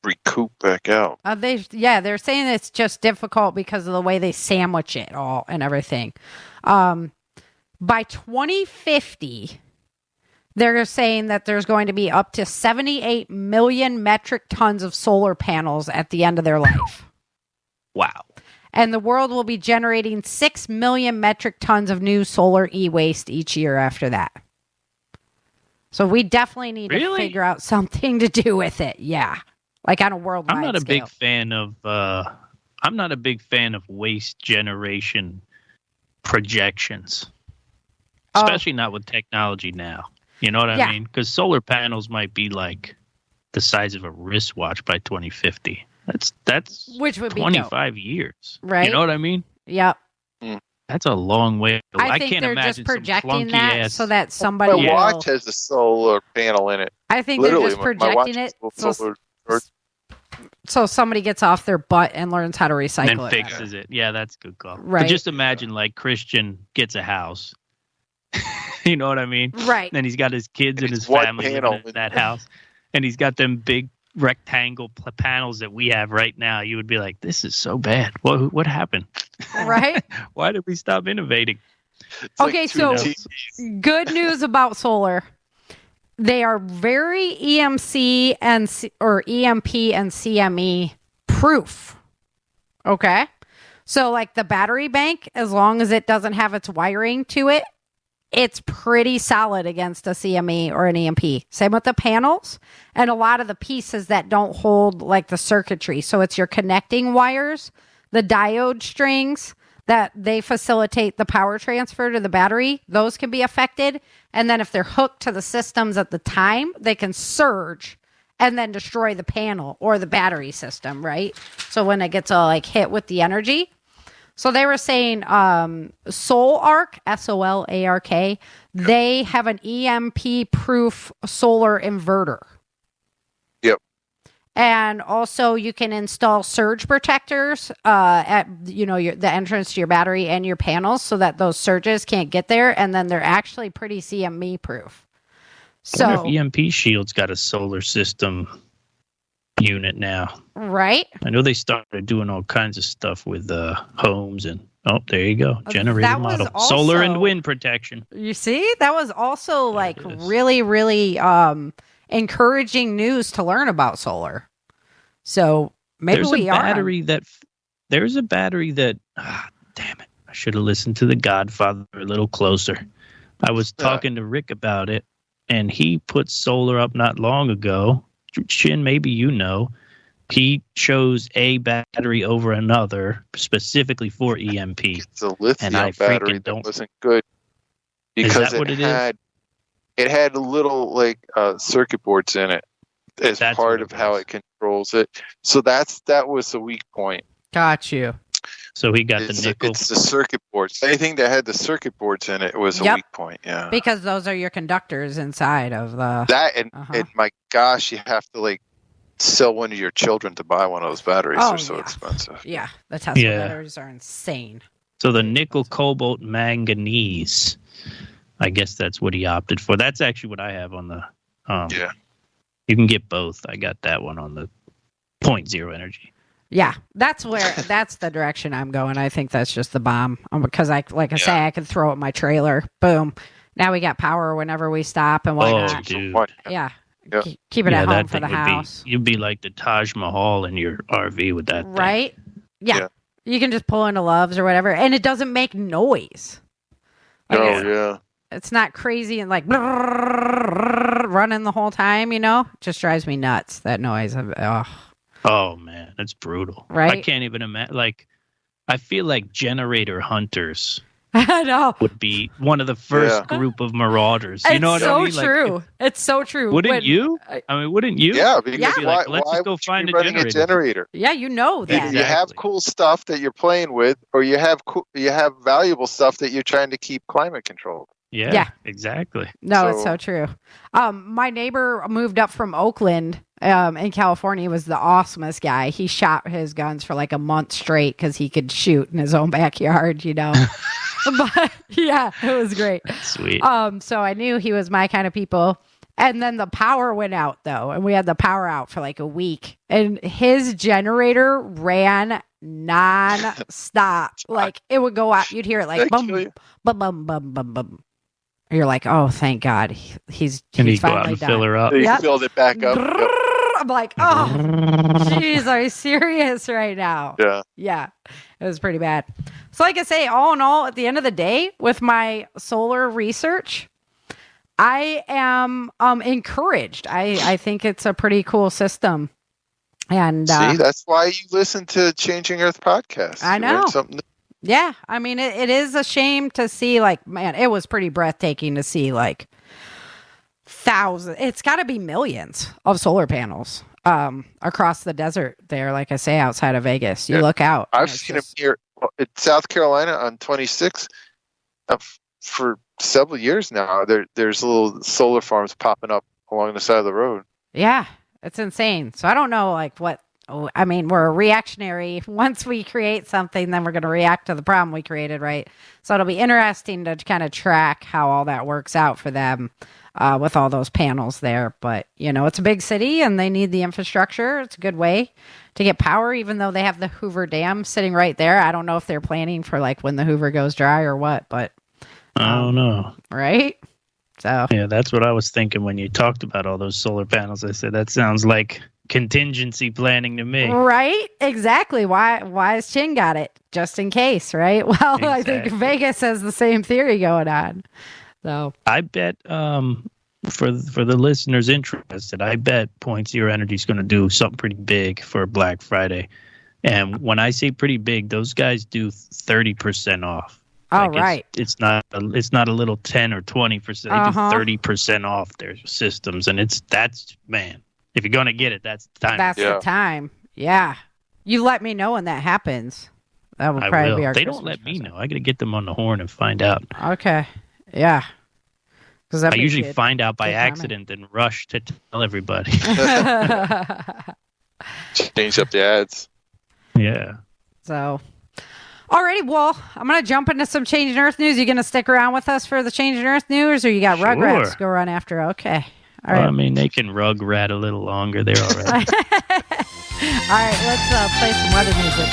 recoup back out. They're saying it's just difficult because of the way they sandwich it all and everything. By 2050, they're saying that there's going to be up to 78 million metric tons of solar panels at the end of their life. Wow. And the world will be generating 6 million metric tons of new solar e-waste each year after that. So we definitely need to figure out something to do with it. Yeah. Like on a worldwide scale. I'm not a big fan of waste generation projections. Especially not with technology now. You know what I mean? Because solar panels might be like the size of a wristwatch by 2050. That's which would be 25 years. Right. You know what I mean? Yep. That's a long way. I think can't they're imagine just projecting that ass. so that somebody My watch has a solar panel in it. I think Literally, they're just projecting it so somebody gets off their butt and learns how to recycle and it. fixes it. Yeah, that's a good call. Right. But just imagine like Christian gets a house. You know what I mean? Right. And he's got his kids and his family living in that house. And he's got them big rectangle panels that we have right now. You would be like, this is so bad. What happened? Right. Why did we stop innovating? Okay, so good news about solar. They are very EMP and CME proof. Okay. So like the battery bank, as long as it doesn't have its wiring to it, it's pretty solid against a CME or an EMP. Same with the panels and a lot of the pieces that don't hold like the circuitry. So it's your connecting wires, the diode strings that they facilitate the power transfer to the battery. Those can be affected. And then if they're hooked to the systems at the time, they can surge and then destroy the panel or the battery system, right? So when it gets all like hit with the energy. So they were saying SolarK, SOLARK, they have an EMP-proof solar inverter. Yep. And also you can install surge protectors at the entrance to your battery and your panels so that those surges can't get there. And then they're actually pretty CME-proof. So I wonder if EMP Shield's got a solar system unit now. Right. I know they started doing all kinds of stuff with homes and there you go. Generator model. Also, solar and wind protection. You see? That was also like really, really encouraging news to learn about solar. So maybe there's a battery that damn it. I should have listened to the Godfather a little closer. I was talking to Rick about it and he put solar up not long ago. Chin, maybe you know, he chose a battery over another specifically for EMP. It's a lithium battery that wasn't good because it had little like circuit boards in it as part of how it controls it. So that was the weak point. Got you. So he got the nickel. It's the circuit boards. Anything that had the circuit boards in it was a weak point. Yeah, because those are your conductors inside of the and my gosh, you have to like sell one of your children to buy one of those batteries. They're so expensive. Yeah, the Tesla batteries are insane. So the nickel, cobalt, manganese. I guess that's what he opted for. That's actually what I have on the. You can get both. I got that one on the 0.0 energy. Yeah, that's the direction I'm going. I think that's just the bomb because I say I could throw it in my trailer. Boom. Now we got power whenever we stop and whatnot. Dude. Yeah. Yeah. Keep it at home that for the thing house. You'd be like the Taj Mahal in your RV with that thing. Right? Yeah. You can just pull into Love's or whatever, and it doesn't make noise. It's not crazy and like running the whole time, you know? It just drives me nuts, that noise. Oh, man, that's brutal. Right? I can't even imagine. Like, I feel like generator hunters I know. would be one of the first group of marauders. You know what I mean? It's so true. It's so true. Wouldn't you? I mean, wouldn't you? Yeah, because Like, let's why just go would find you a be running generator? Yeah, you know that. You have cool stuff that you're playing with, or you have valuable stuff that you're trying to keep climate controlled. Yeah, exactly. No, it's so true. My neighbor moved up from Oakland in California. He was the awesomest guy. He shot his guns for like a month straight because he could shoot in his own backyard, you know. But yeah, it was great. Sweet. So I knew he was my kind of people. And then the power went out though, and we had the power out for like a week. And his generator ran non-stop. Like it would go out. You'd hear it like bum, bum, bum, bum, bum, bum. You're like, oh, thank God, he's finally go out and done. fill her up. He filled it back up. I'm like, oh, jeez, are you serious right now? Yeah, it was pretty bad. So like I say, all in all, at the end of the day, with my solar research, I am encouraged. I think it's a pretty cool system. And see, that's why you listen to Changing Earth podcast. I know. You learn something new. Yeah, I mean, it is a shame to see, like, man, it was pretty breathtaking to see, like, thousands. It's got to be millions of solar panels across the desert there, like I say, outside of Vegas. You look out. I've seen them here in South Carolina on 26 for several years now. There's little solar farms popping up along the side of the road. Yeah, it's insane. So I don't know, like, what. I mean, we're reactionary. Once we create something, then we're going to react to the problem we created, right? So it'll be interesting to kind of track how all that works out for them with all those panels there. But, you know, it's a big city and they need the infrastructure. It's a good way to get power, even though they have the Hoover Dam sitting right there. I don't know if they're planning for like when the Hoover goes dry or what, but I don't know. Right? So yeah, that's what I was thinking when you talked about all those solar panels. I said, that sounds like contingency planning to me. Right? Exactly. Why has Chin got it? Just in case, right? Well, exactly. I think Vegas has the same theory going on. So I bet for the listeners interested, I bet Point Zero Energy is going to do something pretty big for Black Friday. And when I say pretty big, those guys do 30% off. Oh, right. It's not a little 10 or 20%. They do 30% off their systems. And that's man. If you're going to get it, that's the time. That's the time. Yeah. You let me know when that happens. That will probably be our They don't let me know. I got to get them on the horn and find out. Okay. Yeah. I usually find out by accident and rush to tell everybody. Change up the ads. Yeah. So, alrighty. Well, I'm going to jump into some Changing Earth news. You going to stick around with us for the Changing Earth news, or you got Rugrats to go run after? Okay. All right. Well, I mean, they can rug rat a little longer. They're all right. All right, let's play some weather music.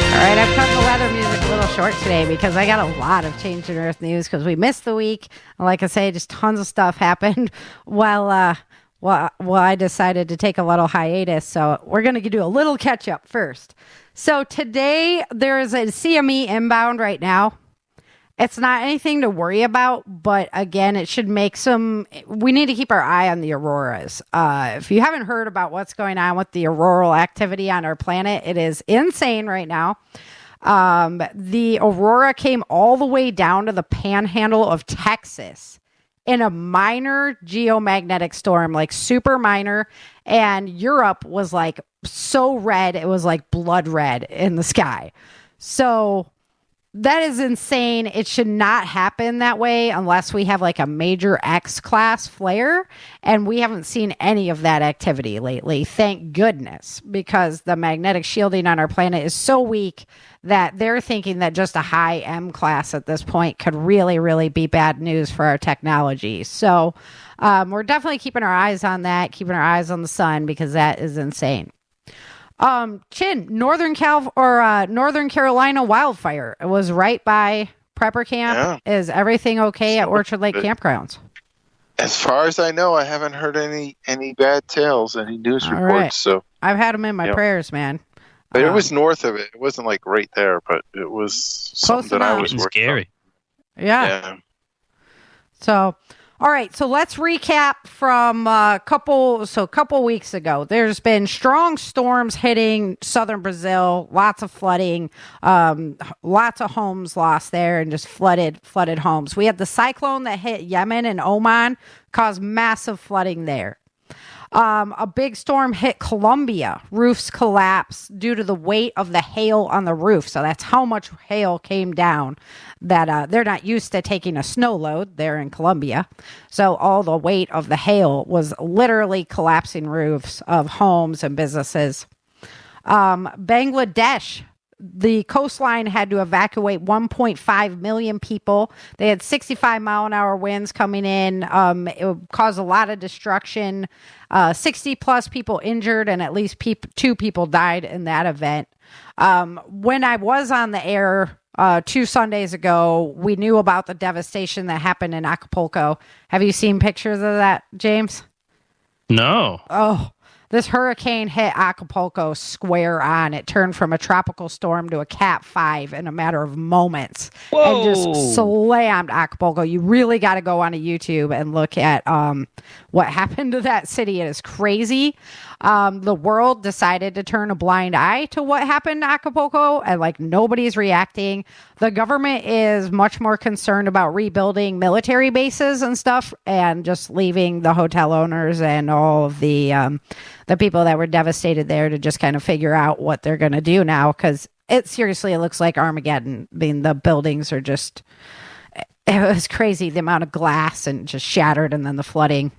All right, I've cut the weather music a little short today because I got a lot of Changing Earth news because we missed the week. Like I say, just tons of stuff happened while I decided to take a little hiatus. So we're going to do a little catch up first. So today there is a CME inbound right now. It's not anything to worry about, but again, it should make we need to keep our eye on the auroras. If you haven't heard about what's going on with the auroral activity on our planet, it is insane right now. The aurora came all the way down to the panhandle of Texas in a minor geomagnetic storm, like super minor. And Europe was like so red, it was like blood red in the sky. So That is insane. It should not happen that way unless we have like a major X-class flare, and we haven't seen any of that activity lately. Thank goodness, because the magnetic shielding on our planet is so weak that they're thinking that just a high M class at this point could really, really be bad news for our technology. So we're definitely keeping our eyes on that, keeping our eyes on the sun, because that is insane. Chin, Northern Carolina wildfire. It was right by Prepper Camp. Yeah. Is everything okay at Orchard Lake Campgrounds? As far as I know, I haven't heard any bad tales, any news reports. Right. So I've had them in my prayers, man. But it was north of it. It wasn't like right there, but it was something that I was scary. Yeah. So, all right. So let's recap from a couple weeks ago. There's been strong storms hitting southern Brazil, lots of flooding, lots of homes lost there, and just flooded homes. We had the cyclone that hit Yemen and Oman, caused massive flooding there. A big storm hit Colombia. Roofs collapsed due to the weight of the hail on the roof. So that's how much hail came down that they're not used to taking a snow load there in Colombia. So all the weight of the hail was literally collapsing roofs of homes and businesses. Bangladesh, the coastline had to evacuate 1.5 million people. They had 65-mile-an-hour winds coming in. It caused a lot of destruction. 60-plus people injured, and at least 2 people died in that event. When I was on the air 2 Sundays ago, we knew about the devastation that happened in Acapulco. Have you seen pictures of that, James? No. Oh, this hurricane hit Acapulco square on. It turned from a tropical storm to a Cat 5 in a matter of moments. Whoa. And just slammed Acapulco. You really got to go onto YouTube and look at what happened to that city. It is crazy. The world decided to turn a blind eye to what happened in Acapulco, and like nobody's reacting. The government is much more concerned about rebuilding military bases and stuff, and just leaving the hotel owners and all of the people that were devastated there to just kind of figure out what they're going to do now, because it looks like Armageddon. I mean, the buildings are just, it was crazy, the amount of glass and just shattered, and then the flooding.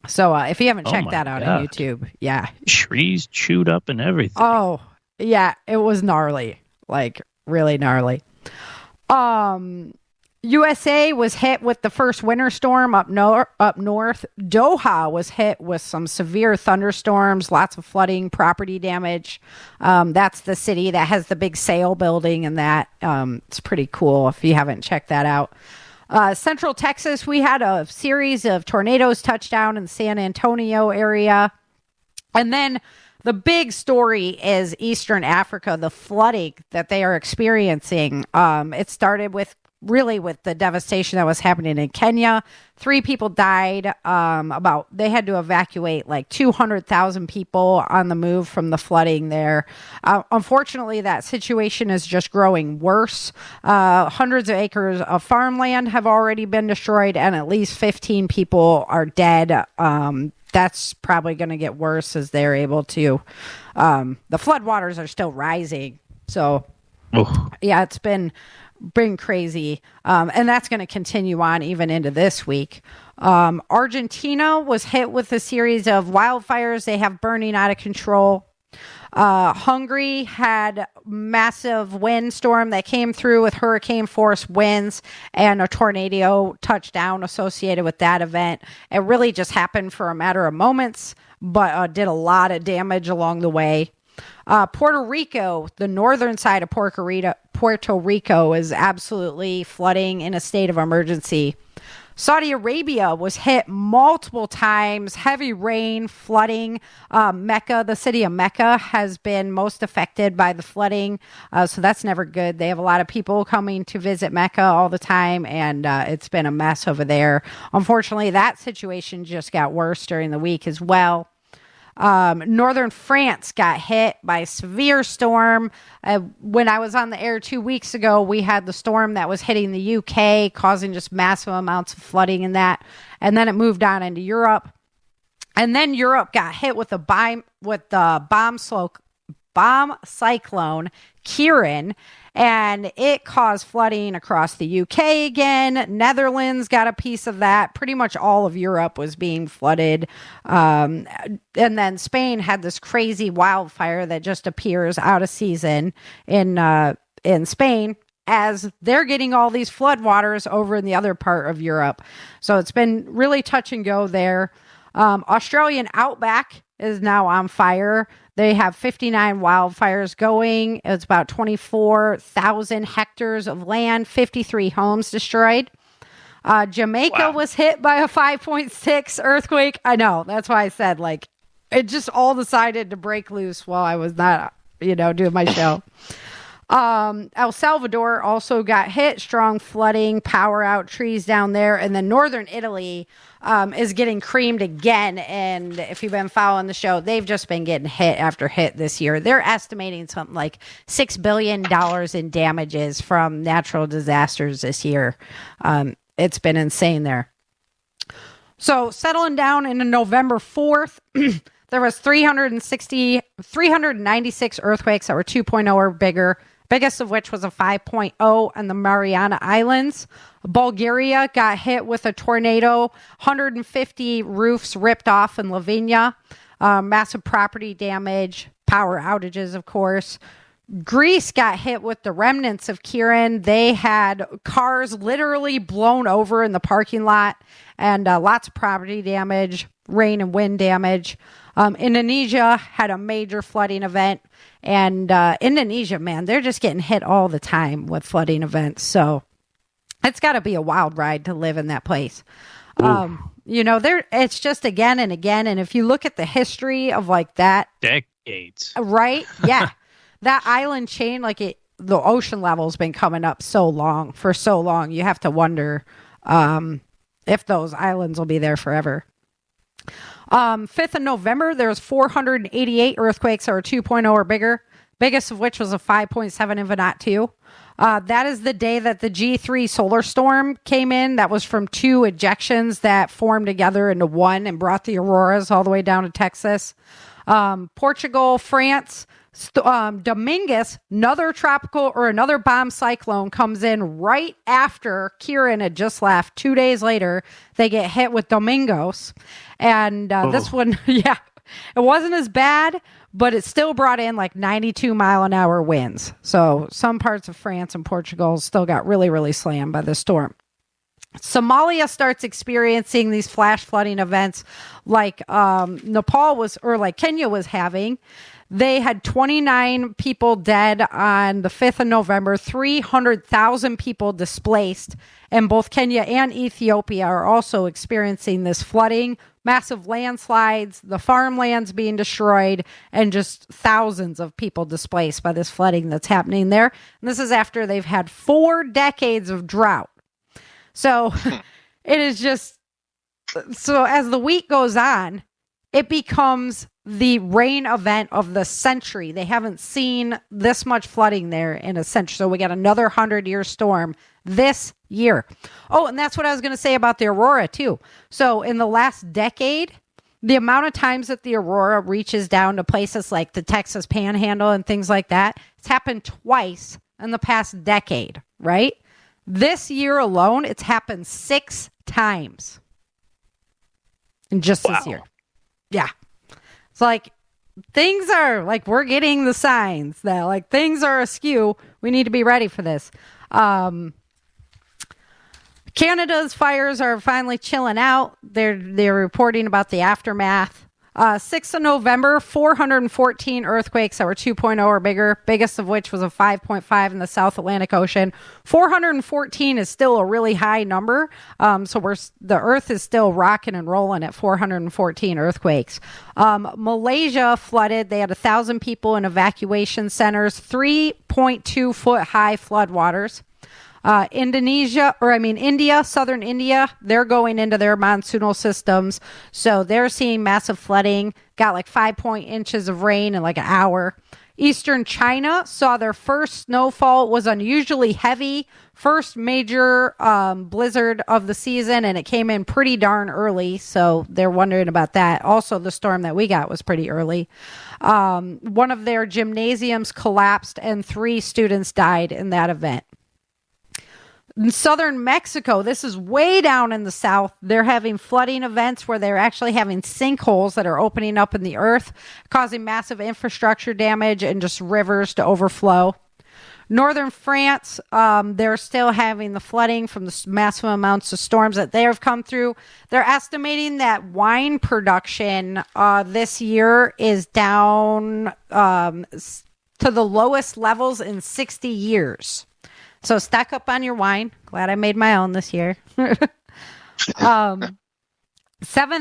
So if you haven't checked that out on YouTube, yeah. Trees chewed up and everything. Oh, yeah, it was gnarly, like really gnarly. USA was hit with the first winter storm up north. Doha was hit with some severe thunderstorms, lots of flooding, property damage. That's the city that has the big sail building, and that it's pretty cool if you haven't checked that out. Central Texas, we had a series of tornadoes touch down in the San Antonio area. And then the big story is Eastern Africa, the flooding that they are experiencing. It started with the devastation that was happening in Kenya. 3 people died. They had to evacuate like 200,000 people on the move from the flooding there. Unfortunately, that situation is just growing worse. Hundreds of acres of farmland have already been destroyed, and at least 15 people are dead. That's probably going to get worse as they're able to. The floodwaters are still rising. So, yeah, it's been crazy. And that's going to continue on even into this week. Argentina was hit with a series of wildfires. They have burning out of control. Hungary had massive windstorm that came through with hurricane force winds, and a tornado touchdown associated with that event. It really just happened for a matter of moments, but did a lot of damage along the way. Puerto Rico, the northern side of Puerto Rico is absolutely flooding in a state of emergency. Saudi Arabia was hit multiple times, heavy rain, flooding. Mecca, the city of Mecca, has been most affected by the flooding. So that's never good. They have a lot of people coming to visit Mecca all the time, and it's been a mess over there. Unfortunately, that situation just got worse during the week as well. Northern France got hit by a severe storm. When I was on the air 2 weeks ago, we had the storm that was hitting the UK, causing just massive amounts of flooding in that. And then it moved on into Europe. And then Europe got hit with the bomb bomb cyclone Kieran, and it caused flooding across the UK again. Netherlands got a piece of that. Pretty much all of Europe was being flooded. And then Spain had this crazy wildfire that just appears out of season in Spain, as they're getting all these floodwaters over in the other part of Europe. So it's been really touch and go there. Australian outback is now on fire. They have 59 wildfires going. It's about 24,000 hectares of land, 53 homes destroyed. Jamaica was hit by a 5.6 earthquake. I know. That's why I said, like, it just all decided to break loose while I was not, doing my show. El Salvador also got hit, strong flooding, power out, trees down there. And then northern Italy is getting creamed again. And if you've been following the show, they've just been getting hit after hit this year. They're estimating something like $6 billion in damages from natural disasters this year. It's been insane there. So settling down into November 4th, there was 396 earthquakes that were 2.0 or bigger. Biggest of which was a 5.0 on the Mariana Islands. Bulgaria got hit with a tornado. 150 roofs ripped off in Lavinia. Massive property damage. Power outages, of course. Greece got hit with the remnants of Kieran. They had cars literally blown over in the parking lot, and lots of property damage, rain and wind damage. Indonesia had a major flooding event, and Indonesia, man, they're just getting hit all the time with flooding events. So it's got to be a wild ride to live in that place. It's just again and again. And if you look at the history of like that, decades, right? Yeah. That island chain, the ocean level's been coming up for so long. You have to wonder if those islands will be there forever. 5th of November, there was 488 earthquakes that were 2.0 or bigger, biggest of which was a 5.7 in Vanuatu. That is the day that the G3 solar storm came in. That was from two ejections that formed together into one and brought the auroras all the way down to Texas. Portugal, France, Dominguez, another bomb cyclone comes in right after Kieran had just left. 2 days later, they get hit with Domingos. And this one, it wasn't as bad, but it still brought in 92 mile an hour winds. So some parts of France and Portugal still got really, really slammed by the storm. Somalia starts experiencing these flash flooding events like Nepal was, or like Kenya was having. They had 29 people dead on the 5th of November, 300,000 people displaced, and both Kenya and Ethiopia are also experiencing this flooding, massive landslides, the farmlands being destroyed, and just thousands of people displaced by this flooding that's happening there. And this is after they've had 4 decades of drought. So it is just, so as the week goes on, it becomes the rain event of the century. They haven't seen this much flooding there in a century. So we got another 100-year storm this year. Oh, and that's what I was going to say about the aurora too. So in the last decade, the amount of times that the aurora reaches down to places like the Texas Panhandle and things like that, it's happened twice in the past decade, right? This year alone, it's happened 6 times in just this year. Yeah. It's like things are we're getting the signs that things are askew. We need to be ready for this. Canada's fires are finally chilling out. They're reporting about the aftermath. 6th of November, 414 earthquakes that were 2.0 or bigger, biggest of which was a 5.5 in the South Atlantic Ocean. 414 is still a really high number. So the earth is still rocking and rolling at 414 earthquakes. Malaysia flooded. They had 1,000 people in evacuation centers, 3.2 foot high floodwaters. India, southern India, they're going into their monsoonal systems. So they're seeing massive flooding, got 5 inches of rain in an hour. Eastern China saw their first snowfall. It was unusually heavy. First major blizzard of the season, and it came in pretty darn early, so they're wondering about that. Also, the storm that we got was pretty early. One of their gymnasiums collapsed, and 3 students died in that event. In southern Mexico, this is way down in the south, they're having flooding events where they're actually having sinkholes that are opening up in the earth, causing massive infrastructure damage and just rivers to overflow. Northern France, they're still having the flooding from the massive amounts of storms that they have come through. They're estimating that wine production this year is down to the lowest levels in 60 years. So stock up on your wine. Glad I made my own this year. 7th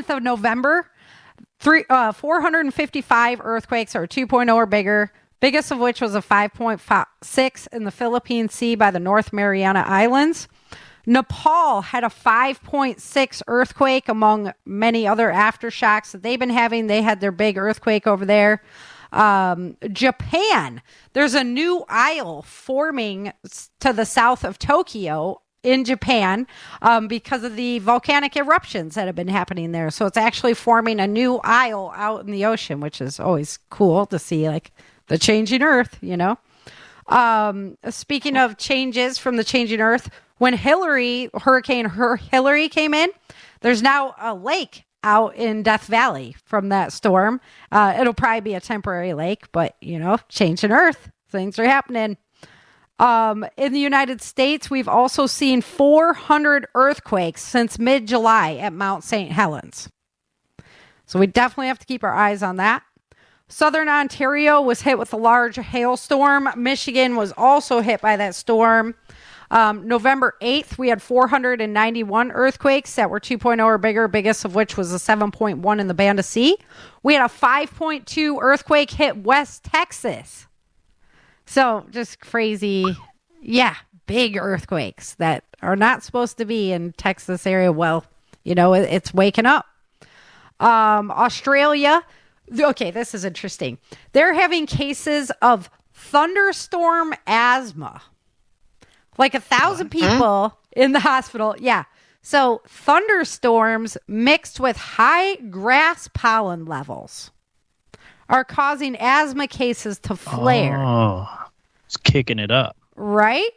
of November, 455 earthquakes are 2.0 or bigger. Biggest of which was a 5.6 in the Philippine Sea by the North Mariana Islands. Nepal had a 5.6 earthquake among many other aftershocks that they've been having. They had their big earthquake over there. Japan, there's a new isle forming to the south of Tokyo in Japan because of the volcanic eruptions that have been happening there. So it's actually forming a new isle out in the ocean, which is always cool to see, like, the changing earth, you know. Speaking of changes from the changing earth, when Hurricane Hillary came in, there's now a lake out in Death Valley from that storm. It'll probably be a temporary lake, but, you know, changing earth, things are happening. In the United States, we've also seen 400 earthquakes since mid-July at Mount St. Helens. So we definitely have to keep our eyes on that. Southern Ontario was hit with a large hailstorm. Michigan was also hit by that storm. November 8th, we had 491 earthquakes that were 2.0 or bigger, biggest of which was a 7.1 in the Banda Sea. We had a 5.2 earthquake hit West Texas. So just crazy, big earthquakes that are not supposed to be in Texas area. Well, you know, it's waking up. Australia, okay, this is interesting. They're having cases of thunderstorm asthma. Like 1,000 people in the hospital. Yeah. So thunderstorms mixed with high grass pollen levels are causing asthma cases to flare. Oh, it's kicking it up. Right?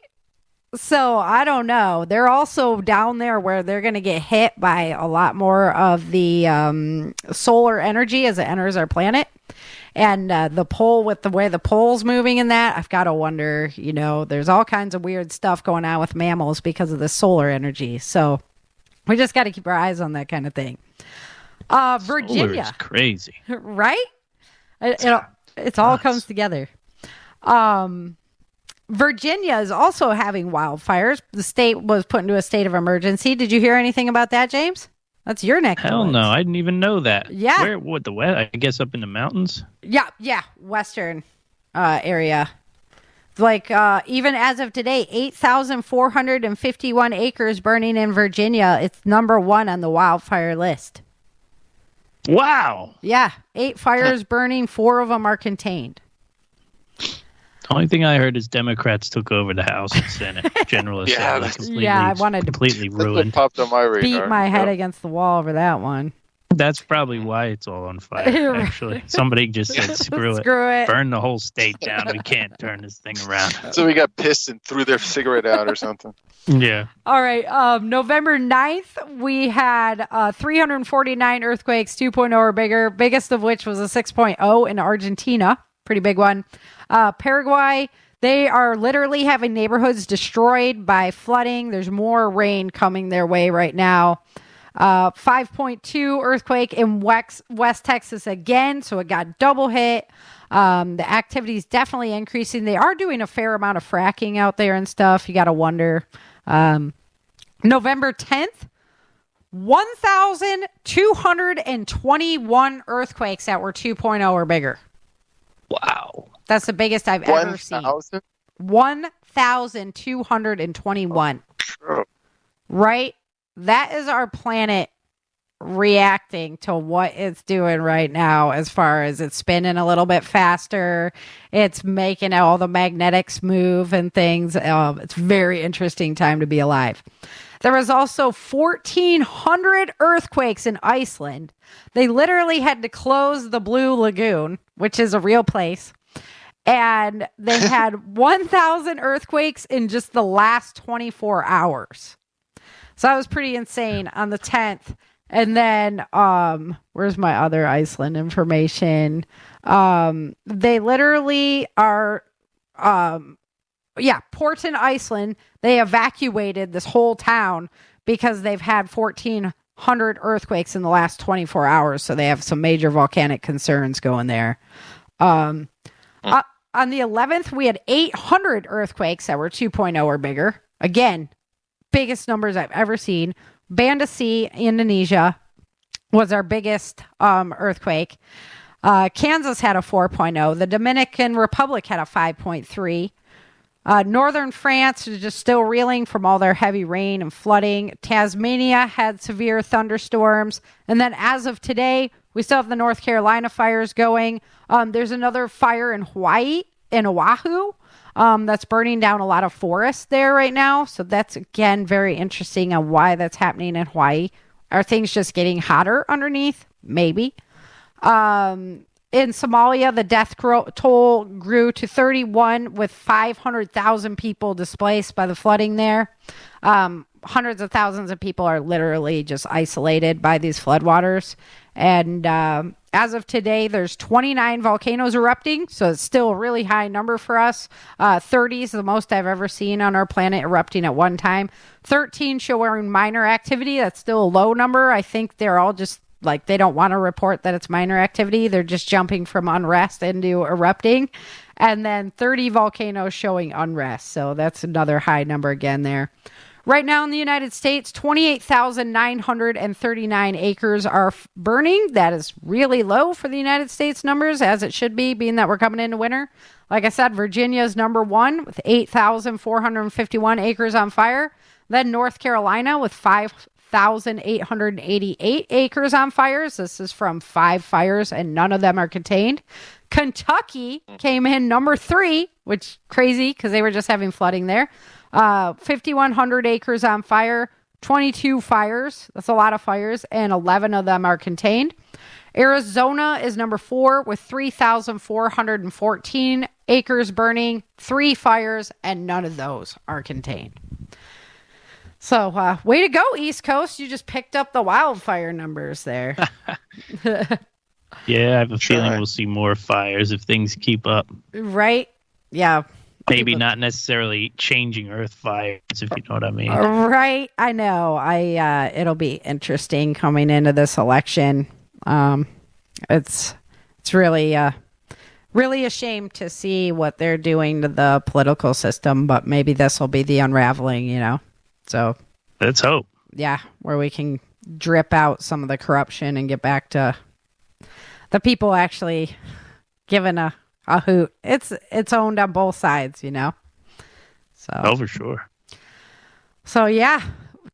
So I don't know. They're also down there where they're going to get hit by a lot more of the solar energy as it enters our planet. And the pole, with the way the pole's moving in that, I've got to wonder, you know, there's all kinds of weird stuff going on with mammals because of the solar energy. So we just got to keep our eyes on that kind of thing. Virginia. Solar is crazy. Right? It all comes together. Virginia is also having wildfires. The state was put into a state of emergency. Did you hear anything about that, James? That's your neck. Hell no, I didn't even know that. Yeah. Where? What, the west? I guess up in the mountains? Yeah. Western area. Like, even as of today, 8,451 acres burning in Virginia. It's number 1 on the wildfire list. Wow. Yeah, 8 fires burning, 4 of them are contained. The only thing I heard is Democrats took over the House and Senate. General Assembly completely, I wanted to completely ruined. Popped on my radar. Beat my head against the wall over that one. That's probably why it's all on fire, actually. Somebody just said, screw it. Burn the whole state down. We can't turn this thing around. So we got pissed and threw their cigarette out or something. Yeah. All right. November 9th, we had 349 earthquakes, 2.0 or bigger, biggest of which was a 6.0 in Argentina. Pretty big one. Paraguay, they are literally having neighborhoods destroyed by flooding. There's more rain coming their way right now. 5.2 earthquake in West Texas again, so it got double hit. The activity is definitely increasing. They are doing a fair amount of fracking out there and stuff. You got to wonder. November 10th, 1,221 earthquakes that were 2.0 or bigger. Wow. That's the biggest I've ever seen. 1,000? 1,221. Right? That is our planet reacting to what it's doing right now, as far as it's spinning a little bit faster. It's making all the magnetics move and things. It's a very interesting time to be alive. There was also 1,400 earthquakes in Iceland. They literally had to close the Blue Lagoon, which is a real place. And they had 1,000 earthquakes in just the last 24 hours. So that was pretty insane on the 10th. And then, where's my other Iceland information? They literally are, Porton, Iceland, they evacuated this whole town because they've had 1,400 earthquakes in the last 24 hours. So they have some major volcanic concerns going there. On the 11th, we had 800 earthquakes that were 2.0 or bigger. Again, biggest numbers I've ever seen. Banda Sea, Indonesia, was our biggest earthquake. Kansas had a 4.0. The Dominican Republic had a 5.3. Northern France is just still reeling from all their heavy rain and flooding. Tasmania had severe thunderstorms. And then as of today, we still have the North Carolina fires going. There's another fire in Hawaii, in Oahu, that's burning down a lot of forest there right now. So that's, again, very interesting on why that's happening in Hawaii. Are things just getting hotter underneath? Maybe. In Somalia, the death toll grew to 31, with 500,000 people displaced by the flooding there. Hundreds of thousands of people are literally just isolated by these floodwaters. And as of today, there's 29 volcanoes erupting, so it's still a really high number for us. 30 is the most I've ever seen on our planet erupting at one time. 13 showing minor activity. That's still a low number. I think they're all just like, they don't want to report that it's minor activity. They're just jumping from unrest into erupting. And then 30 volcanoes showing unrest. So that's another high number again there. Right now in the United States, 28,939 acres are burning. That is really low for the United States numbers, as it should be, being that we're coming into winter. Like I said, Virginia is number one with 8,451 acres on fire. Then North Carolina with 5,888 acres on fires. This is from 5 fires, and none of them are contained. Kentucky came in number 3, which crazy because they were just having flooding there. 5,100 acres on fire, 22 fires. That's a lot of fires, and 11 of them are contained. Arizona is number 4 with 3,414 acres burning, 3 fires, and none of those are contained. So, way to go, East Coast. You just picked up the wildfire numbers there. Yeah, I have a feeling we'll see more fires if things keep up. Right? Yeah. Maybe not necessarily changing Earth fires, if you know what I mean. Right. I know. It'll be interesting coming into this election. It's really a shame to see what they're doing to the political system, but maybe this will be the unraveling, you know. So let's hope. Yeah, where we can drip out some of the corruption and get back to the people actually giving a hoot. It's owned on both sides, you know. So oh, for sure. So yeah,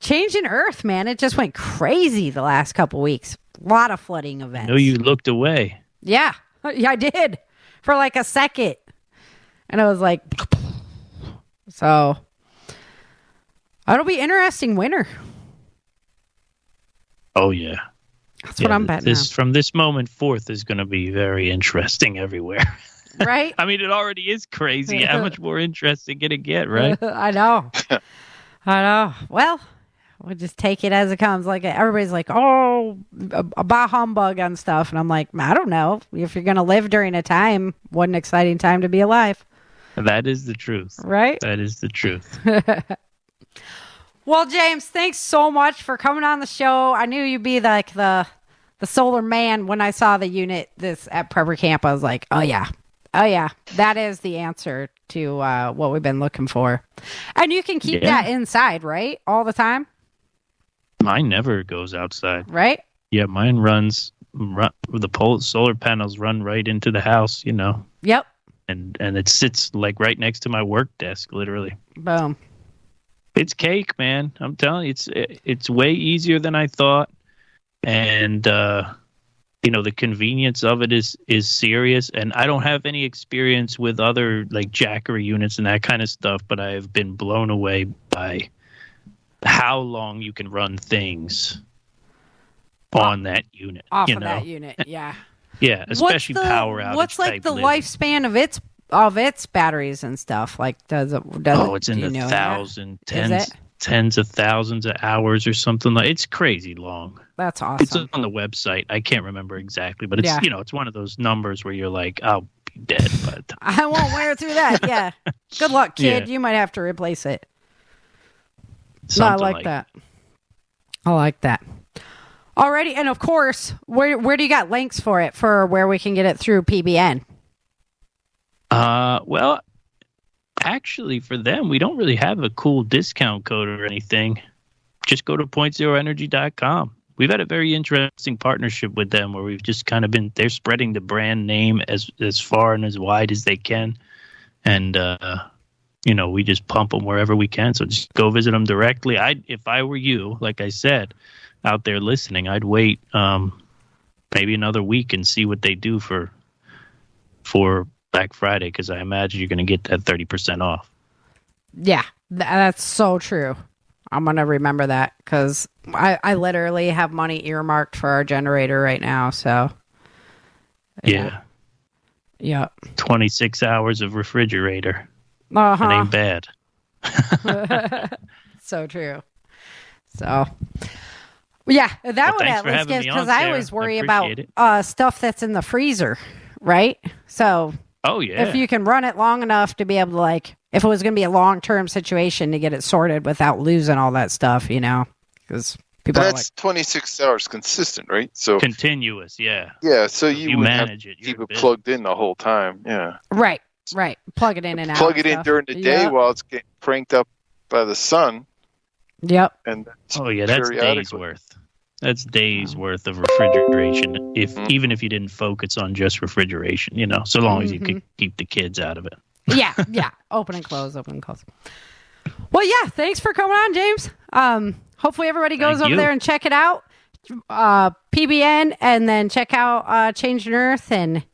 changing Earth, man. It just went crazy the last couple weeks. A lot of flooding events. I know you looked away. Yeah, I did for like a second, and it was like, so it'll be interesting winter. Oh yeah. That's what I'm betting on. From this moment forth is going to be very interesting everywhere. Right? I mean, it already is crazy. How much more interesting can it get, right? I know. Well, we'll just take it as it comes. Like, everybody's like, oh, a bah humbug on stuff. And I'm like, I don't know. If you're going to live during a time, what an exciting time to be alive. That is the truth. Right? That is the truth. Well, James, thanks so much for coming on the show. I knew you'd be like the solar man when I saw the unit at Prepper Camp. I was like, oh yeah, that is the answer to what we've been looking for. And you can keep that inside, right? All the time? Mine never goes outside. Right? Yeah, mine runs, the solar panels run right into the house, you know. Yep. And it sits like right next to my work desk, literally. Boom. It's cake, man. I'm telling you, it's way easier than I thought. and the convenience of it is serious. And I don't have any experience with other like Jackery units and that kind of stuff, but I have been blown away by how long you can run things on that unit. Off of that unit, yeah. Yeah, especially power outage. What's like the living. lifespan of its batteries and stuff? Like, does it? It's in the thousands, tens of thousands of hours or something like. It's crazy long. That's awesome. It's on the website. I can't remember exactly, but it's it's one of those numbers where you're like, I'll be dead by the time. I won't wear through that. Yeah. Good luck, kid. Yeah. You might have to replace it. Something I like that. I like that. Alrighty, and of course, where do you got links for it for where we can get it through PBN? Well, actually, for them, we don't really have a cool discount code or anything. Just go to pointzeroenergy.com. We've had a very interesting partnership with them where we've just kind of they're spreading the brand name as far and as wide as they can. And, we just pump them wherever we can. So just go visit them directly. If I were you, like I said, out there listening, I'd wait maybe another week and see what they do for Black Friday, because I imagine you're going to get that 30% off. Yeah, that's so true. I'm going to remember that because I literally have money earmarked for our generator right now. So, yeah. 26 hours of refrigerator. Uh-huh. It ain't bad. So true. So, yeah, that would at least get, because I always worry about stuff that's in the freezer, right? So, if you can run it long enough to be able to, like, if it was going to be a long-term situation to get it sorted without losing all that stuff, because people that's 26 hours consistent, right? So continuous, yeah. Yeah, so you would manage have to keep it plugged in the whole time, yeah. Right. Plug it in and out. Plug it in during the day while it's getting cranked up by the sun. Yep. And that's days worth. That's days worth of refrigeration. Even if you didn't focus on just refrigeration, so long as you could keep the kids out of it. Yeah. Open and close. Well, yeah. Thanks for coming on, James. Hopefully everybody goes over there and check it out. PBN, and then check out Changing Earth and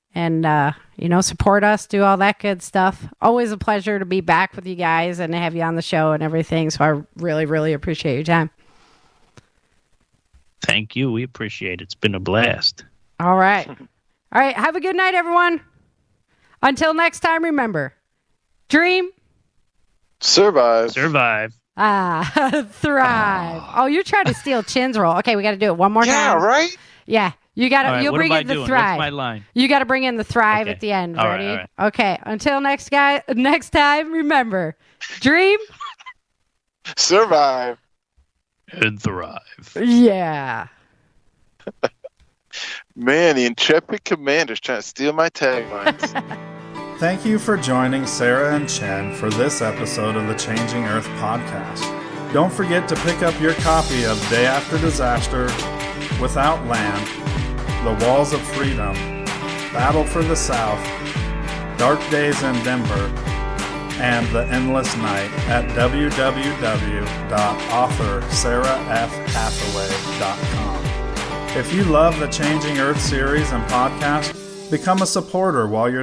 support us, do all that good stuff. Always a pleasure to be back with you guys and have you on the show and everything. So I really, really appreciate your time. Thank you. We appreciate it. It's been a blast. All right. Have a good night, everyone. Until next time, remember, dream, survive, thrive. Oh, you're trying to steal Chin's role. Okay, we got to do it one more time. Yeah, right? Yeah. You got to, right, you'll bring in the thrive. What's my line? You got to bring in the thrive at the end. All Ready? right. Okay. Until next time, remember, dream, survive, and thrive. Yeah. Man, the intrepid commander's trying to steal my taglines. Thank you for joining Sarah and Chen for this episode of the Changing Earth podcast. Don't forget to pick up your copy of Day After Disaster, Without Land, The Walls of Freedom, Battle for the South, Dark Days in Denver, and The Endless Night at www.authorSarahFHathaway.com. If you love the Changing Earth series and podcast, become a supporter while you're there.